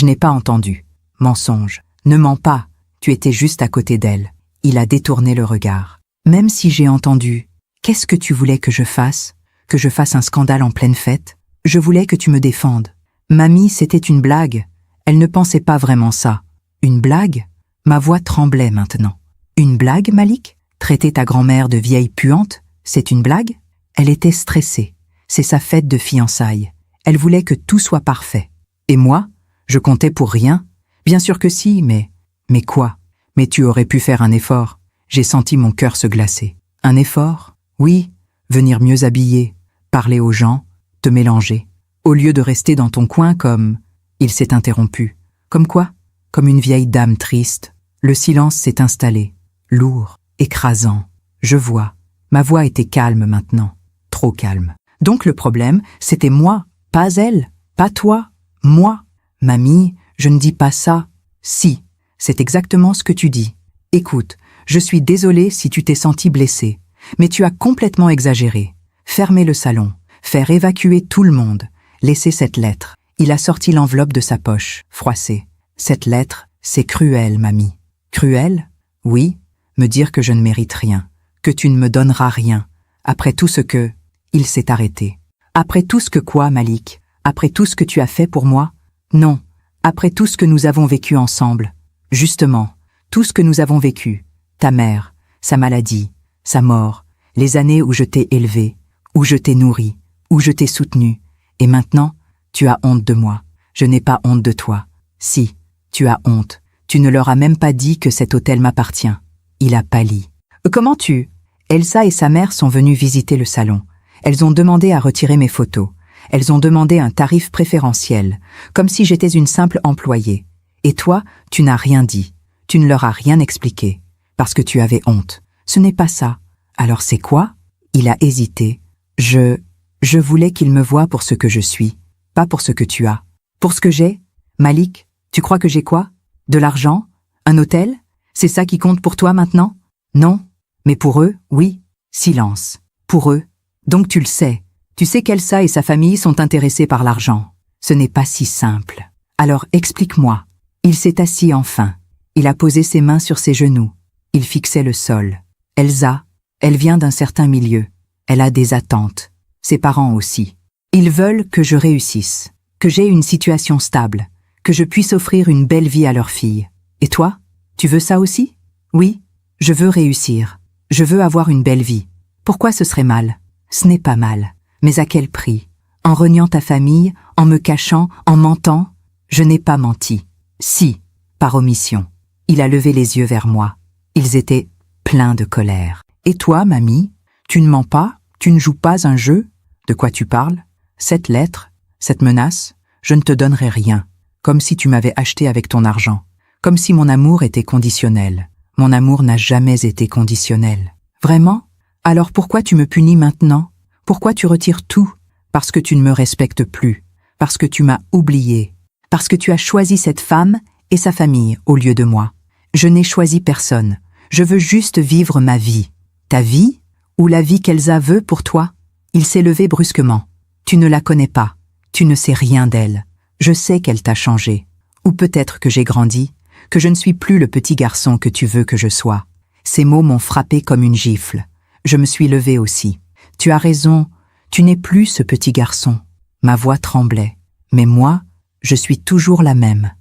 n'ai pas entendu. Mensonge. Ne mens pas. Tu étais juste à côté d'elle. Il a détourné le regard. Même si j'ai entendu, qu'est-ce que tu voulais que je fasse ? Que je fasse un scandale en pleine fête ? Je voulais que tu me défendes. Mamie, c'était une blague. Elle ne pensait pas vraiment ça. Une blague ? Ma voix tremblait maintenant. Une blague, Malik ? Traiter ta grand-mère de vieille puante, c'est une blague ? Elle était stressée. C'est sa fête de fiançailles. Elle voulait que tout soit parfait. Et moi, je comptais pour rien ? Bien sûr que si, mais... Mais quoi ? Mais tu aurais pu faire un effort. J'ai senti mon cœur se glacer. Un effort ? Oui, venir mieux habillé, parler aux gens, te mélanger. Au lieu de rester dans ton coin comme... Il s'est interrompu. Comme quoi ? Comme une vieille dame triste. Le silence s'est installé, lourd, écrasant. Je vois. Ma voix était calme maintenant. Trop calme. Donc le problème, c'était moi, pas elle, pas toi, moi. Mamie, je ne dis pas ça. Si, c'est exactement ce que tu dis. Écoute, je suis désolée si tu t'es senti blessée, mais tu as complètement exagéré. Fermer le salon, faire évacuer tout le monde, laisser cette lettre. Il a sorti l'enveloppe de sa poche, froissée. Cette lettre, c'est cruel, mamie. Cruel? Oui, me dire que je ne mérite rien, que tu ne me donneras rien. Après tout ce que... Il s'est arrêté. Après tout ce que quoi, Malik? Après tout ce que tu as fait pour moi? Non. Après tout ce que nous avons vécu ensemble. Justement, tout ce que nous avons vécu. Ta mère, sa maladie, sa mort, les années où je t'ai élevé, où je t'ai nourri, où je t'ai soutenu. Et maintenant, tu as honte de moi. Je n'ai pas honte de toi. Si, tu as honte. Tu ne leur as même pas dit que cet hôtel m'appartient. Il a pâli. Comment tu... Elsa et sa mère sont venues visiter le salon. Elles ont demandé à retirer mes photos. Elles ont demandé un tarif préférentiel, comme si j'étais une simple employée. Et toi, tu n'as rien dit. Tu ne leur as rien expliqué. Parce que tu avais honte. Ce n'est pas ça. Alors c'est quoi? Il a hésité. Je voulais qu'ils me voient pour ce que je suis, pas pour ce que tu as. Pour ce que j'ai? Malik, tu crois que j'ai quoi? De l'argent? Un hôtel? C'est ça qui compte pour toi maintenant? Non. Mais pour eux, oui. Silence. Pour eux. Donc tu le sais. Tu sais qu'Elsa et sa famille sont intéressés par l'argent. Ce n'est pas si simple. Alors explique-moi. Il s'est assis enfin. Il a posé ses mains sur ses genoux. Il fixait le sol. Elsa, elle vient d'un certain milieu. Elle a des attentes. Ses parents aussi. Ils veulent que je réussisse, que j'ai une situation stable, que je puisse offrir une belle vie à leur fille. Et toi, tu veux ça aussi? Oui, je veux réussir. Je veux avoir une belle vie. Pourquoi ce serait mal? Ce n'est pas mal. Mais à quel prix? En reniant ta famille, en me cachant, en mentant? Je n'ai pas menti. Si, par omission. Il a levé les yeux vers moi. Ils étaient pleins de colère. Et toi, mamie, tu ne mens pas? Tu ne joues pas un jeu? De quoi tu parles? Cette lettre, cette menace, je ne te donnerai rien. Comme si tu m'avais acheté avec ton argent. Comme si mon amour était conditionnel. Mon amour n'a jamais été conditionnel. Vraiment? Alors pourquoi tu me punis maintenant? Pourquoi tu retires tout? Parce que tu ne me respectes plus. Parce que tu m'as oublié. Parce que tu as choisi cette femme et sa famille au lieu de moi. Je n'ai choisi personne. Je veux juste vivre ma vie. Ta vie? Ou la vie qu'Elsa veut pour toi? Il s'est levé brusquement. Tu ne la connais pas. Tu ne sais rien d'elle. Je sais qu'elle t'a changé. Ou peut-être que j'ai grandi, que je ne suis plus le petit garçon que tu veux que je sois. Ces mots m'ont frappé comme une gifle. Je me suis levée aussi. Tu as raison, tu n'es plus ce petit garçon. Ma voix tremblait. Mais moi, je suis toujours la même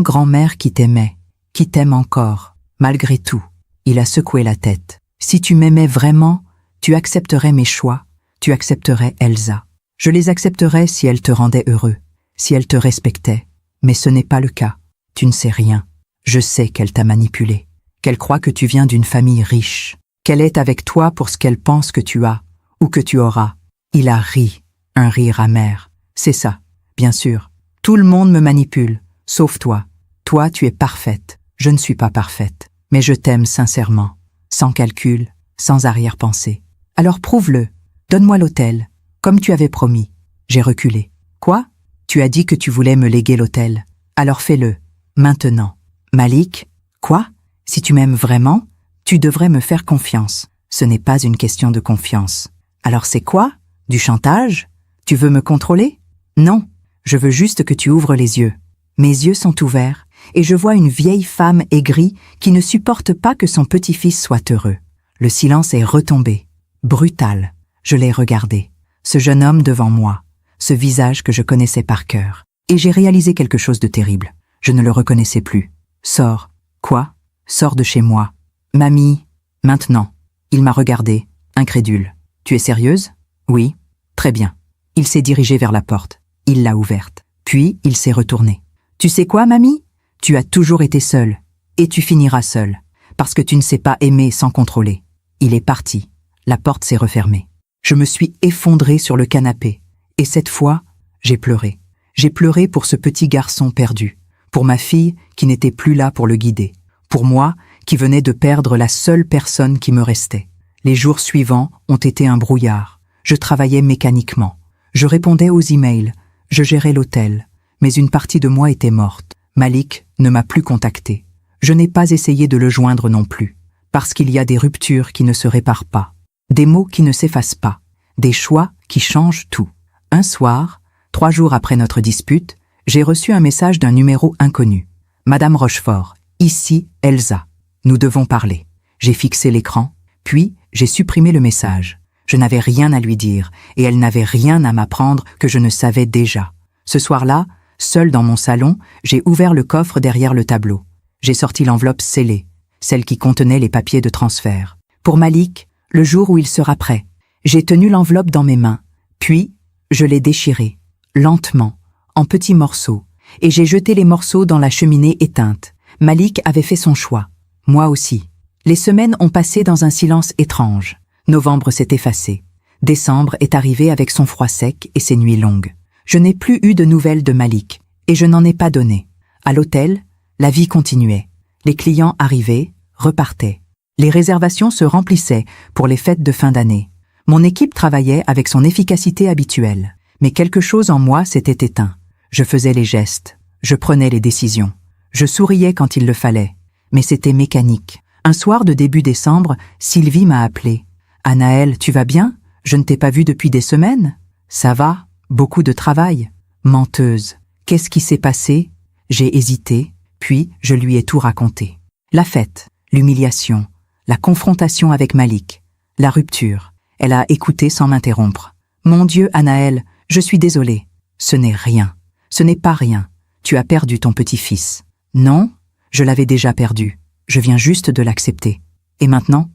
grand-mère qui t'aimait, qui t'aime encore, malgré tout. Il a secoué la tête. Si tu m'aimais vraiment, tu accepterais mes choix, tu accepterais Elsa. Je les accepterais si elle te rendait heureux, si elle te respectait. Mais ce n'est pas le cas. Tu ne sais rien. Je sais qu'elle t'a manipulé, qu'elle croit que tu viens d'une famille riche, qu'elle est avec toi pour ce qu'elle pense que tu as, ou que tu auras. Il a ri, un rire amer. C'est ça, bien sûr. Tout le monde me manipule, sauf toi. Toi, tu es parfaite. Je ne suis pas parfaite, mais je t'aime sincèrement, sans calcul, sans arrière-pensée. Alors prouve-le. Donne-moi l'hôtel, comme tu avais promis. J'ai reculé. Quoi? Tu as dit que tu voulais me léguer l'hôtel. Alors fais-le, maintenant. Malik, quoi? Si tu m'aimes vraiment, tu devrais me faire confiance. Ce n'est pas une question de confiance. Alors c'est quoi? Du chantage? Tu veux me contrôler? Non, je veux juste que tu ouvres les yeux. Mes yeux sont ouverts, et je vois une vieille femme aigrie qui ne supporte pas que son petit-fils soit heureux. Le silence est retombé, brutal. Je l'ai regardé, ce jeune homme devant moi, ce visage que je connaissais par cœur. Et j'ai réalisé quelque chose de terrible. Je ne le reconnaissais plus. Sors. Quoi? Sors de chez moi. Mamie, maintenant. Il m'a regardé, incrédule. Tu es sérieuse? Oui. Très bien. Il s'est dirigé vers la porte. Il l'a ouverte. Puis il s'est retourné. Tu sais quoi, mamie? Tu as toujours été seule. Et tu finiras seule. Parce que tu ne sais pas aimer sans contrôler. Il est parti. La porte s'est refermée. Je me suis effondrée sur le canapé. Et cette fois, j'ai pleuré. J'ai pleuré pour ce petit garçon perdu. Pour ma fille qui n'était plus là pour le guider. Pour moi qui venais de perdre la seule personne qui me restait. Les jours suivants ont été un brouillard. Je travaillais mécaniquement. Je répondais aux emails. Je gérais l'hôtel. Mais une partie de moi était morte. Malik ne m'a plus contacté. Je n'ai pas essayé de le joindre non plus. Parce qu'il y a des ruptures qui ne se réparent pas. Des mots qui ne s'effacent pas. Des choix qui changent tout. Un soir, 3 jours après notre dispute, j'ai reçu un message d'un numéro inconnu. Madame Rochefort, ici Elsa. Nous devons parler. J'ai fixé l'écran, puis j'ai supprimé le message. Je n'avais rien à lui dire, et elle n'avait rien à m'apprendre que je ne savais déjà. Ce soir-là, seul dans mon salon, j'ai ouvert le coffre derrière le tableau. J'ai sorti l'enveloppe scellée, celle qui contenait les papiers de transfert. Pour Malik, le jour où il sera prêt. J'ai tenu l'enveloppe dans mes mains, puis je l'ai déchirée, lentement, en petits morceaux, et j'ai jeté les morceaux dans la cheminée éteinte. Malik avait fait son choix. Moi aussi. Les semaines ont passé dans un silence étrange. Novembre s'est effacé. Décembre est arrivé avec son froid sec et ses nuits longues. Je n'ai plus eu de nouvelles de Malik, et je n'en ai pas donné. À l'hôtel, la vie continuait. Les clients arrivaient, repartaient. Les réservations se remplissaient pour les fêtes de fin d'année. Mon équipe travaillait avec son efficacité habituelle. Mais quelque chose en moi s'était éteint. Je faisais les gestes. Je prenais les décisions. Je souriais quand il le fallait. Mais c'était mécanique. Un soir de début décembre, Sylvie m'a appelé. « Anaëlle, tu vas bien? Je ne t'ai pas vue depuis des semaines. »« Ça va, beaucoup de travail. » Menteuse. Qu'est-ce qui s'est passé? J'ai hésité, puis je lui ai tout raconté. La fête, l'humiliation, la confrontation avec Malik, la rupture. Elle a écouté sans m'interrompre. « Mon Dieu, Anaëlle, je suis désolée. »« Ce n'est rien. Ce n'est pas rien. Tu as perdu ton petit-fils. »« Non, je l'avais déjà perdu. Je viens juste de l'accepter. Et maintenant,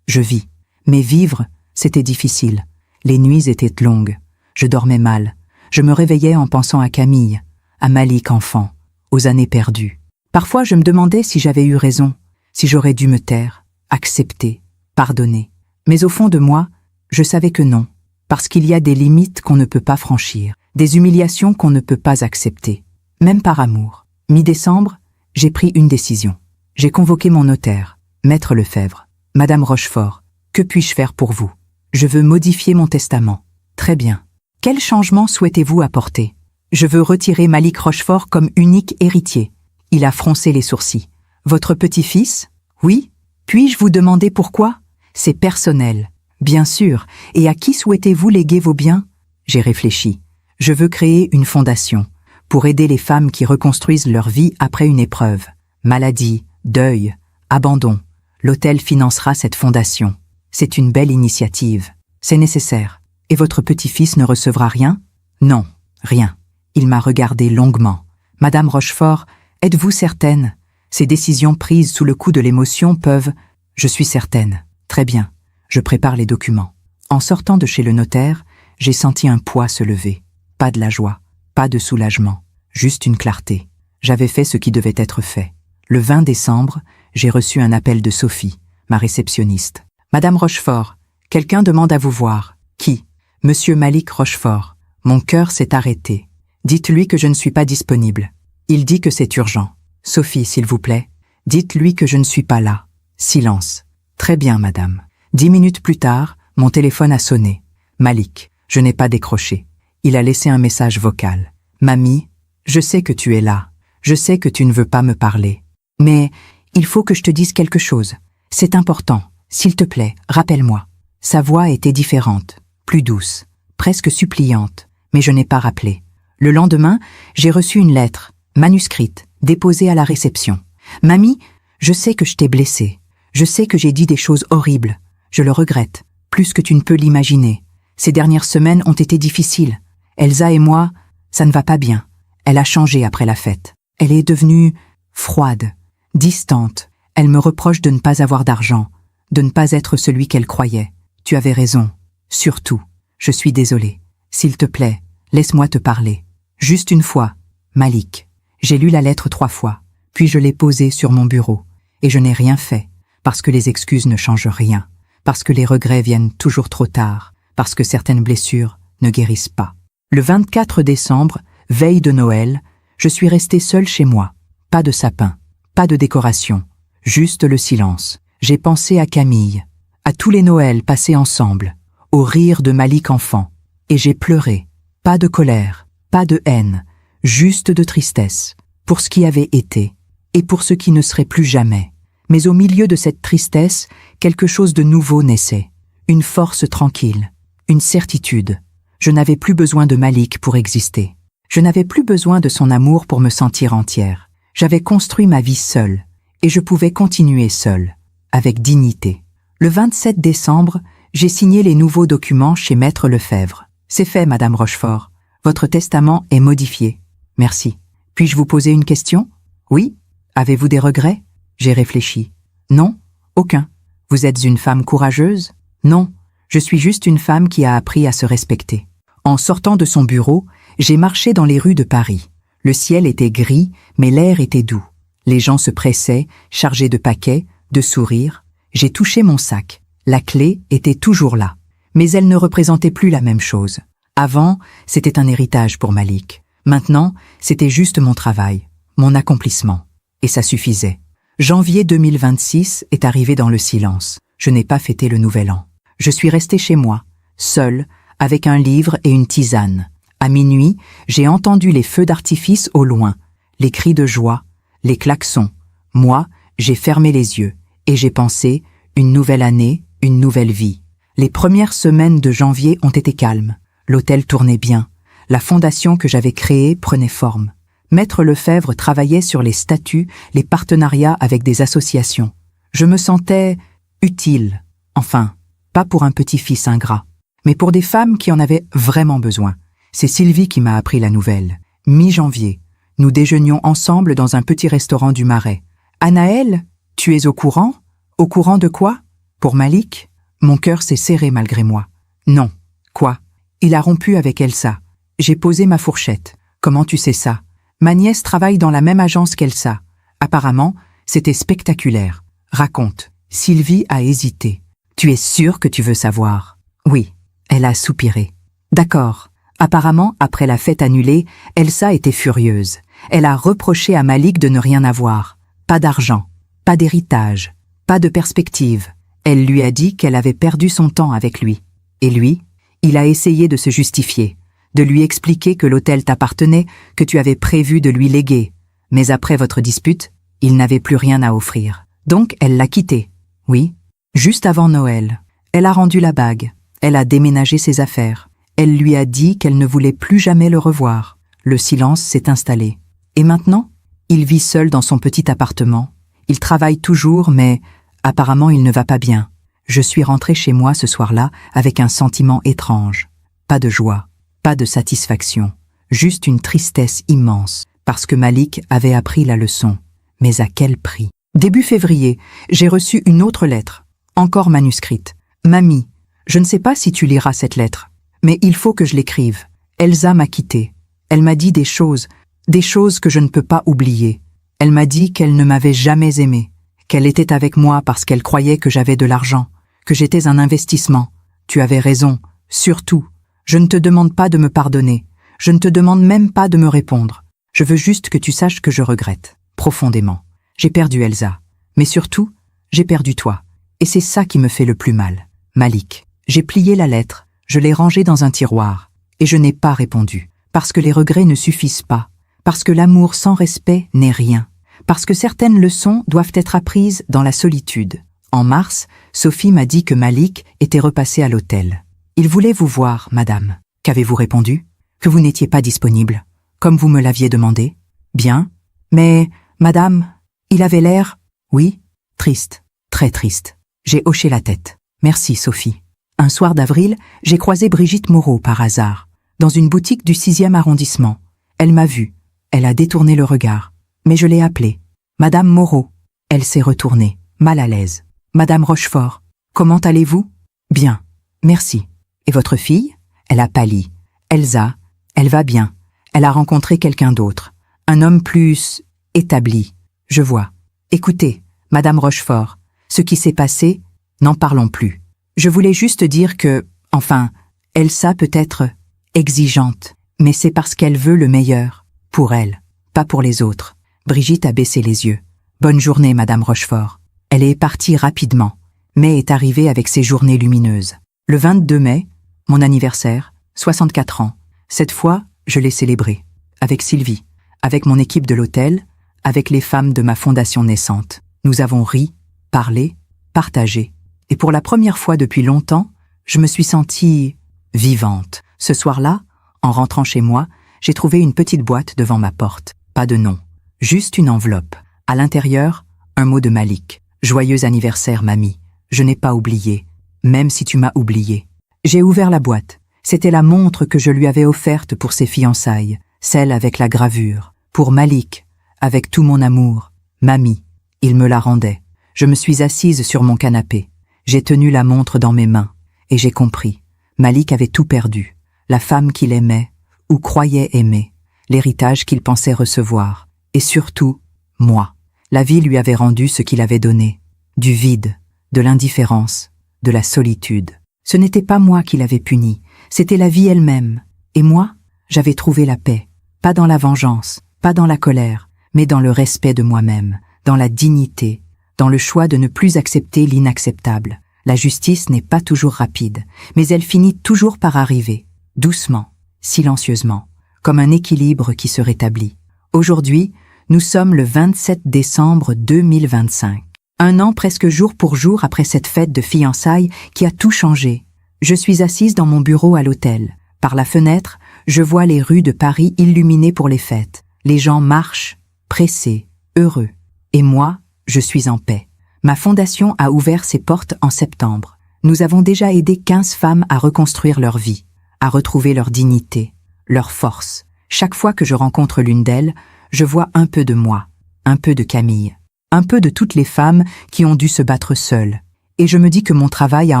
je vis. Mais vivre, c'était difficile. Les nuits étaient longues. Je dormais mal. Je me réveillais en pensant à Camille, à Malik enfant, aux années perdues. Parfois, je me demandais si j'avais eu raison, si j'aurais dû me taire, accepter, pardonner. Mais au fond de moi, je savais que non, parce qu'il y a des limites qu'on ne peut pas franchir, des humiliations qu'on ne peut pas accepter, même par amour. Mi-décembre, j'ai pris une décision. J'ai convoqué mon notaire, Maître Lefebvre. « Madame Rochefort, que puis-je faire pour vous? Je veux modifier mon testament. » « Très bien. Quel changement souhaitez-vous apporter? »« Je veux retirer Malik Rochefort comme unique héritier. » Il a froncé les sourcils. « Votre petit-fils? »« Oui. Puis-je vous demander pourquoi? » ?»« C'est personnel. »« Bien sûr. Et à qui souhaitez-vous léguer vos biens? » J'ai réfléchi. « Je veux créer une fondation pour aider les femmes qui reconstruisent leur vie après une épreuve. Maladie, deuil, abandon. L'hôtel financera cette fondation. C'est une belle initiative. C'est nécessaire. Et votre petit-fils ne recevra rien? Non, rien. Il m'a regardé longuement. Madame Rochefort, êtes-vous certaine? Ces décisions prises sous le coup de l'émotion peuvent... Je suis certaine. Très bien. Je prépare les documents. En sortant de chez le notaire, j'ai senti un poids se lever. Pas de la joie, pas de soulagement, juste une clarté. J'avais fait ce qui devait être fait. Le 20 décembre, j'ai reçu un appel de Sophie, ma réceptionniste. « Madame Rochefort, quelqu'un demande à vous voir. »« Qui ?»« Monsieur Malik Rochefort. Mon cœur s'est arrêté. Dites-lui que je ne suis pas disponible. Il dit que c'est urgent. Sophie, s'il vous plaît, dites-lui que je ne suis pas là. » Silence. « Très bien, madame. » 10 minutes plus tard, mon téléphone a sonné. Malik, je n'ai pas décroché. Il a laissé un message vocal. « Mamie, je sais que tu es là. Je sais que tu ne veux pas me parler. Mais il faut que je te dise quelque chose. C'est important. S'il te plaît, rappelle-moi. » Sa voix était différente, plus douce, presque suppliante, mais je n'ai pas rappelé. Le lendemain, j'ai reçu une lettre, manuscrite, déposée à la réception. « Mamie, je sais que je t'ai blessée. Je sais que j'ai dit des choses horribles. Je le regrette, plus que tu ne peux l'imaginer. Ces dernières semaines ont été difficiles. Elsa et moi, ça ne va pas bien. Elle a changé après la fête. Elle est devenue froide, distante. Elle me reproche de ne pas avoir d'argent, de ne pas être celui qu'elle croyait. Tu avais raison. Surtout, je suis désolée. S'il te plaît, laisse-moi te parler. Juste une fois, Malik. J'ai lu la lettre 3 fois, puis je l'ai posée sur mon bureau. Et je n'ai rien fait, parce que les excuses ne changent rien, parce que les regrets viennent toujours trop tard, parce que certaines blessures ne guérissent pas. Le 24 décembre, veille de Noël, je suis restée seule chez moi. Pas de sapin, pas de décoration, juste le silence. J'ai pensé à Camille, à tous les Noëls passés ensemble, au rire de Malik enfant. Et j'ai pleuré. Pas de colère, pas de haine, juste de tristesse, pour ce qui avait été, et pour ce qui ne serait plus jamais. Mais au milieu de cette tristesse, quelque chose de nouveau naissait. Une force tranquille, une certitude. Je n'avais plus besoin de Malik pour exister. Je n'avais plus besoin de son amour pour me sentir entière. J'avais construit ma vie seule, et je pouvais continuer seule, avec dignité. Le 27 décembre, j'ai signé les nouveaux documents chez Maître Lefebvre. C'est fait, Madame Rochefort. Votre testament est modifié. Merci. Puis-je vous poser une question? Oui. Avez-vous des regrets? J'ai réfléchi. Non, aucun. Vous êtes une femme courageuse? Non, je suis juste une femme qui a appris à se respecter. En sortant de son bureau, j'ai marché dans les rues de Paris. Le ciel était gris, mais l'air était doux. Les gens se pressaient, chargés de paquets, de sourires. J'ai touché mon sac. La clé était toujours là. Mais elle ne représentait plus la même chose. Avant, c'était un héritage pour Malik. Maintenant, c'était juste mon travail, mon accomplissement. Et ça suffisait. Janvier 2026 est arrivé dans le silence. Je n'ai pas fêté le nouvel an. Je suis restée chez moi, seule, avec un livre et une tisane. À minuit, j'ai entendu les feux d'artifice au loin, les cris de joie, les klaxons. Moi, j'ai fermé les yeux et j'ai pensé, une nouvelle année, une nouvelle vie. Les premières semaines de janvier ont été calmes. L'hôtel tournait bien. La fondation que j'avais créée prenait forme. Maître Lefebvre travaillait sur les statuts, les partenariats avec des associations. Je me sentais utile. Enfin, pas pour un petit-fils ingrat, mais pour des femmes qui en avaient vraiment besoin. C'est Sylvie qui m'a appris la nouvelle. Mi-janvier, nous déjeunions ensemble dans un petit restaurant du Marais. « Anaël, tu es au courant? Au courant de quoi? Pour Malik ?» Mon cœur s'est serré malgré moi. « Non. Quoi? Il a rompu avec Elsa. » J'ai posé ma fourchette. « Comment tu sais ça? Ma nièce travaille dans la même agence qu'Elsa. Apparemment, c'était spectaculaire. Raconte. » Sylvie a hésité. « Tu es sûre que tu veux savoir? » Oui. Elle a soupiré. « D'accord. » Apparemment, après la fête annulée, Elsa était furieuse. Elle a reproché à Malik de ne rien avoir. Pas d'argent, pas d'héritage, pas de perspective. Elle lui a dit qu'elle avait perdu son temps avec lui. Et lui, il a essayé de se justifier, de lui expliquer que l'hôtel t'appartenait, que tu avais prévu de lui léguer. Mais après votre dispute, il n'avait plus rien à offrir. Donc elle l'a quitté. Oui, juste avant Noël. Elle a rendu la bague. Elle a déménagé ses affaires. Elle lui a dit qu'elle ne voulait plus jamais le revoir. Le silence s'est installé. Et maintenant, il vit seul dans son petit appartement. Il travaille toujours, mais apparemment il ne va pas bien. Je suis rentrée chez moi ce soir-là avec un sentiment étrange. Pas de joie, pas de satisfaction, juste une tristesse immense, parce que Malik avait appris la leçon. Mais à quel prix? Début février, j'ai reçu une autre lettre, encore manuscrite. Mamie, je ne sais pas si tu liras cette lettre. Mais il faut que je l'écrive. Elsa m'a quittée. Elle m'a dit des choses que je ne peux pas oublier. Elle m'a dit qu'elle ne m'avait jamais aimée, qu'elle était avec moi parce qu'elle croyait que j'avais de l'argent, que j'étais un investissement. Tu avais raison, surtout. Je ne te demande pas de me pardonner. Je ne te demande même pas de me répondre. Je veux juste que tu saches que je regrette, profondément. J'ai perdu Elsa. Mais surtout, j'ai perdu toi. Et c'est ça qui me fait le plus mal. Malik. J'ai plié la lettre. Je l'ai rangée dans un tiroir, et je n'ai pas répondu, parce que les regrets ne suffisent pas, parce que l'amour sans respect n'est rien, parce que certaines leçons doivent être apprises dans la solitude. En mars, Sophie m'a dit que Malik était repassé à l'hôtel. Il voulait vous voir, madame. Qu'avez-vous répondu? Que vous n'étiez pas disponible, comme vous me l'aviez demandé. Bien, mais, madame, il avait l'air, oui, triste, très triste. J'ai hoché la tête. Merci, Sophie. Un soir d'avril, j'ai croisé Brigitte Moreau par hasard, dans une boutique du 6e arrondissement. Elle m'a vue, elle a détourné le regard, mais je l'ai appelée. Madame Moreau. Elle s'est retournée, mal à l'aise. Madame Rochefort, comment allez-vous? Bien, merci. Et votre fille? Elle a pâli. Elsa, elle va bien. Elle a rencontré quelqu'un d'autre, un homme plus établi. Je vois. Écoutez, Madame Rochefort, ce qui s'est passé, n'en parlons plus. Je voulais juste dire que, enfin, Elsa peut être exigeante, mais c'est parce qu'elle veut le meilleur, pour elle, pas pour les autres. Brigitte a baissé les yeux. Bonne journée, Madame Rochefort. Elle est partie rapidement, Mai est arrivé avec ses journées lumineuses. Le 22 mai, mon anniversaire, 64 ans. Cette fois, je l'ai célébré. Avec Sylvie, avec mon équipe de l'hôtel, avec les femmes de ma fondation naissante. Nous avons ri, parlé, partagé. Et pour la première fois depuis longtemps, je me suis sentie vivante. Ce soir-là, en rentrant chez moi, j'ai trouvé une petite boîte devant ma porte. Pas de nom, juste une enveloppe. À l'intérieur, un mot de Malik. Joyeux anniversaire, mamie. Je n'ai pas oublié, même si tu m'as oublié. J'ai ouvert la boîte. C'était la montre que je lui avais offerte pour ses fiançailles, celle avec la gravure. Pour Malik, avec tout mon amour. Mamie, il me la rendait. Je me suis assise sur mon canapé. J'ai tenu la montre dans mes mains, et j'ai compris. Malik avait tout perdu. La femme qu'il aimait, ou croyait aimer, l'héritage qu'il pensait recevoir, et surtout, moi. La vie lui avait rendu ce qu'il avait donné, du vide, de l'indifférence, de la solitude. Ce n'était pas moi qui l'avais puni, c'était la vie elle-même. Et moi, j'avais trouvé la paix, pas dans la vengeance, pas dans la colère, mais dans le respect de moi-même, dans la dignité, dans le choix de ne plus accepter l'inacceptable. La justice n'est pas toujours rapide, mais elle finit toujours par arriver, doucement, silencieusement, comme un équilibre qui se rétablit. Aujourd'hui, nous sommes le 27 décembre 2025. Un an presque jour pour jour après cette fête de fiançailles qui a tout changé. Je suis assise dans mon bureau à l'hôtel. Par la fenêtre, je vois les rues de Paris illuminées pour les fêtes. Les gens marchent, pressés, heureux. Et moi, je suis en paix. Ma fondation a ouvert ses portes en septembre. Nous avons déjà aidé 15 femmes à reconstruire leur vie, à retrouver leur dignité, leur force. Chaque fois que je rencontre l'une d'elles, je vois un peu de moi, un peu de Camille, un peu de toutes les femmes qui ont dû se battre seules. Et je me dis que mon travail a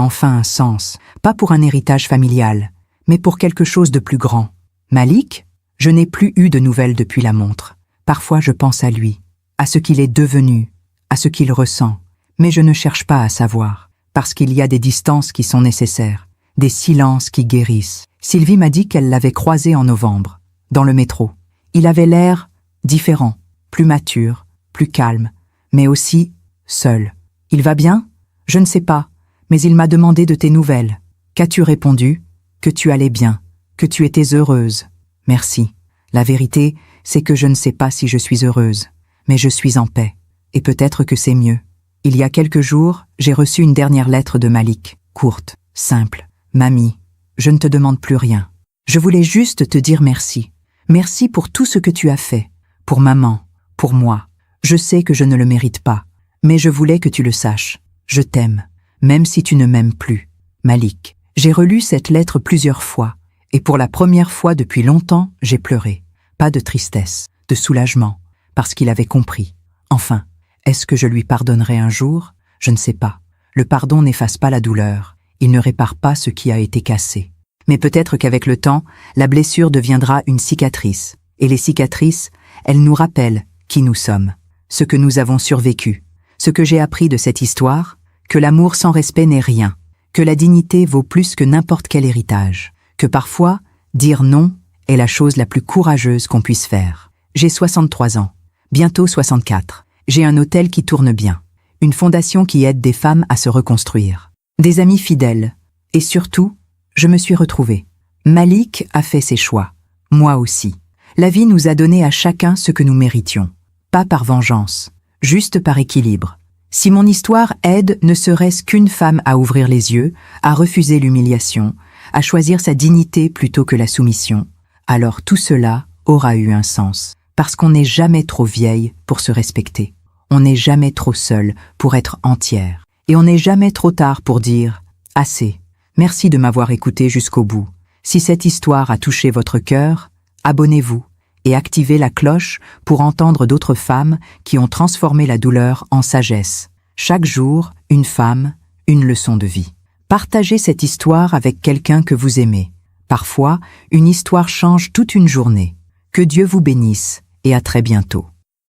enfin un sens, pas pour un héritage familial, mais pour quelque chose de plus grand. Malik, je n'ai plus eu de nouvelles depuis la montre. Parfois je pense à lui, à ce qu'il est devenu, à ce qu'il ressent. Mais je ne cherche pas à savoir, parce qu'il y a des distances qui sont nécessaires, des silences qui guérissent. Sylvie m'a dit qu'elle l'avait croisé en novembre, dans le métro. Il avait l'air différent, plus mature, plus calme, mais aussi seul. Il va bien? Je ne sais pas, mais il m'a demandé de tes nouvelles. Qu'as-tu répondu? Que tu allais bien, que tu étais heureuse. Merci. La vérité, c'est que je ne sais pas si je suis heureuse, mais je suis en paix, et peut-être que c'est mieux. Il y a quelques jours, j'ai reçu une dernière lettre de Malik, courte, simple. Mamie, je ne te demande plus rien. Je voulais juste te dire merci. Merci pour tout ce que tu as fait. Pour maman, pour moi. Je sais que je ne le mérite pas, mais je voulais que tu le saches. Je t'aime, même si tu ne m'aimes plus. Malik. J'ai relu cette lettre plusieurs fois, et pour la première fois depuis longtemps, j'ai pleuré. Pas de tristesse, de soulagement, parce qu'il avait compris. Enfin, est-ce que je lui pardonnerai un jour? Je ne sais pas. Le pardon n'efface pas la douleur. Il ne répare pas ce qui a été cassé. Mais peut-être qu'avec le temps, la blessure deviendra une cicatrice. Et les cicatrices, elles nous rappellent qui nous sommes, ce que nous avons survécu, ce que j'ai appris de cette histoire, que l'amour sans respect n'est rien, que la dignité vaut plus que n'importe quel héritage, que parfois, dire non est la chose la plus courageuse qu'on puisse faire. J'ai 63 ans, bientôt 64. J'ai un hôtel qui tourne bien, une fondation qui aide des femmes à se reconstruire, des amis fidèles, et surtout, je me suis retrouvée. Malik a fait ses choix, moi aussi. La vie nous a donné à chacun ce que nous méritions, pas par vengeance, juste par équilibre. Si mon histoire aide ne serait-ce qu'une femme à ouvrir les yeux, à refuser l'humiliation, à choisir sa dignité plutôt que la soumission, alors tout cela aura eu un sens, parce qu'on n'est jamais trop vieille pour se respecter. On n'est jamais trop seule pour être entière. Et on n'est jamais trop tard pour dire « Assez, merci de m'avoir écouté jusqu'au bout. Si cette histoire a touché votre cœur, abonnez-vous et activez la cloche pour entendre d'autres femmes qui ont transformé la douleur en sagesse. Chaque jour, une femme, une leçon de vie. Partagez cette histoire avec quelqu'un que vous aimez. Parfois, une histoire change toute une journée. Que Dieu vous bénisse et à très bientôt.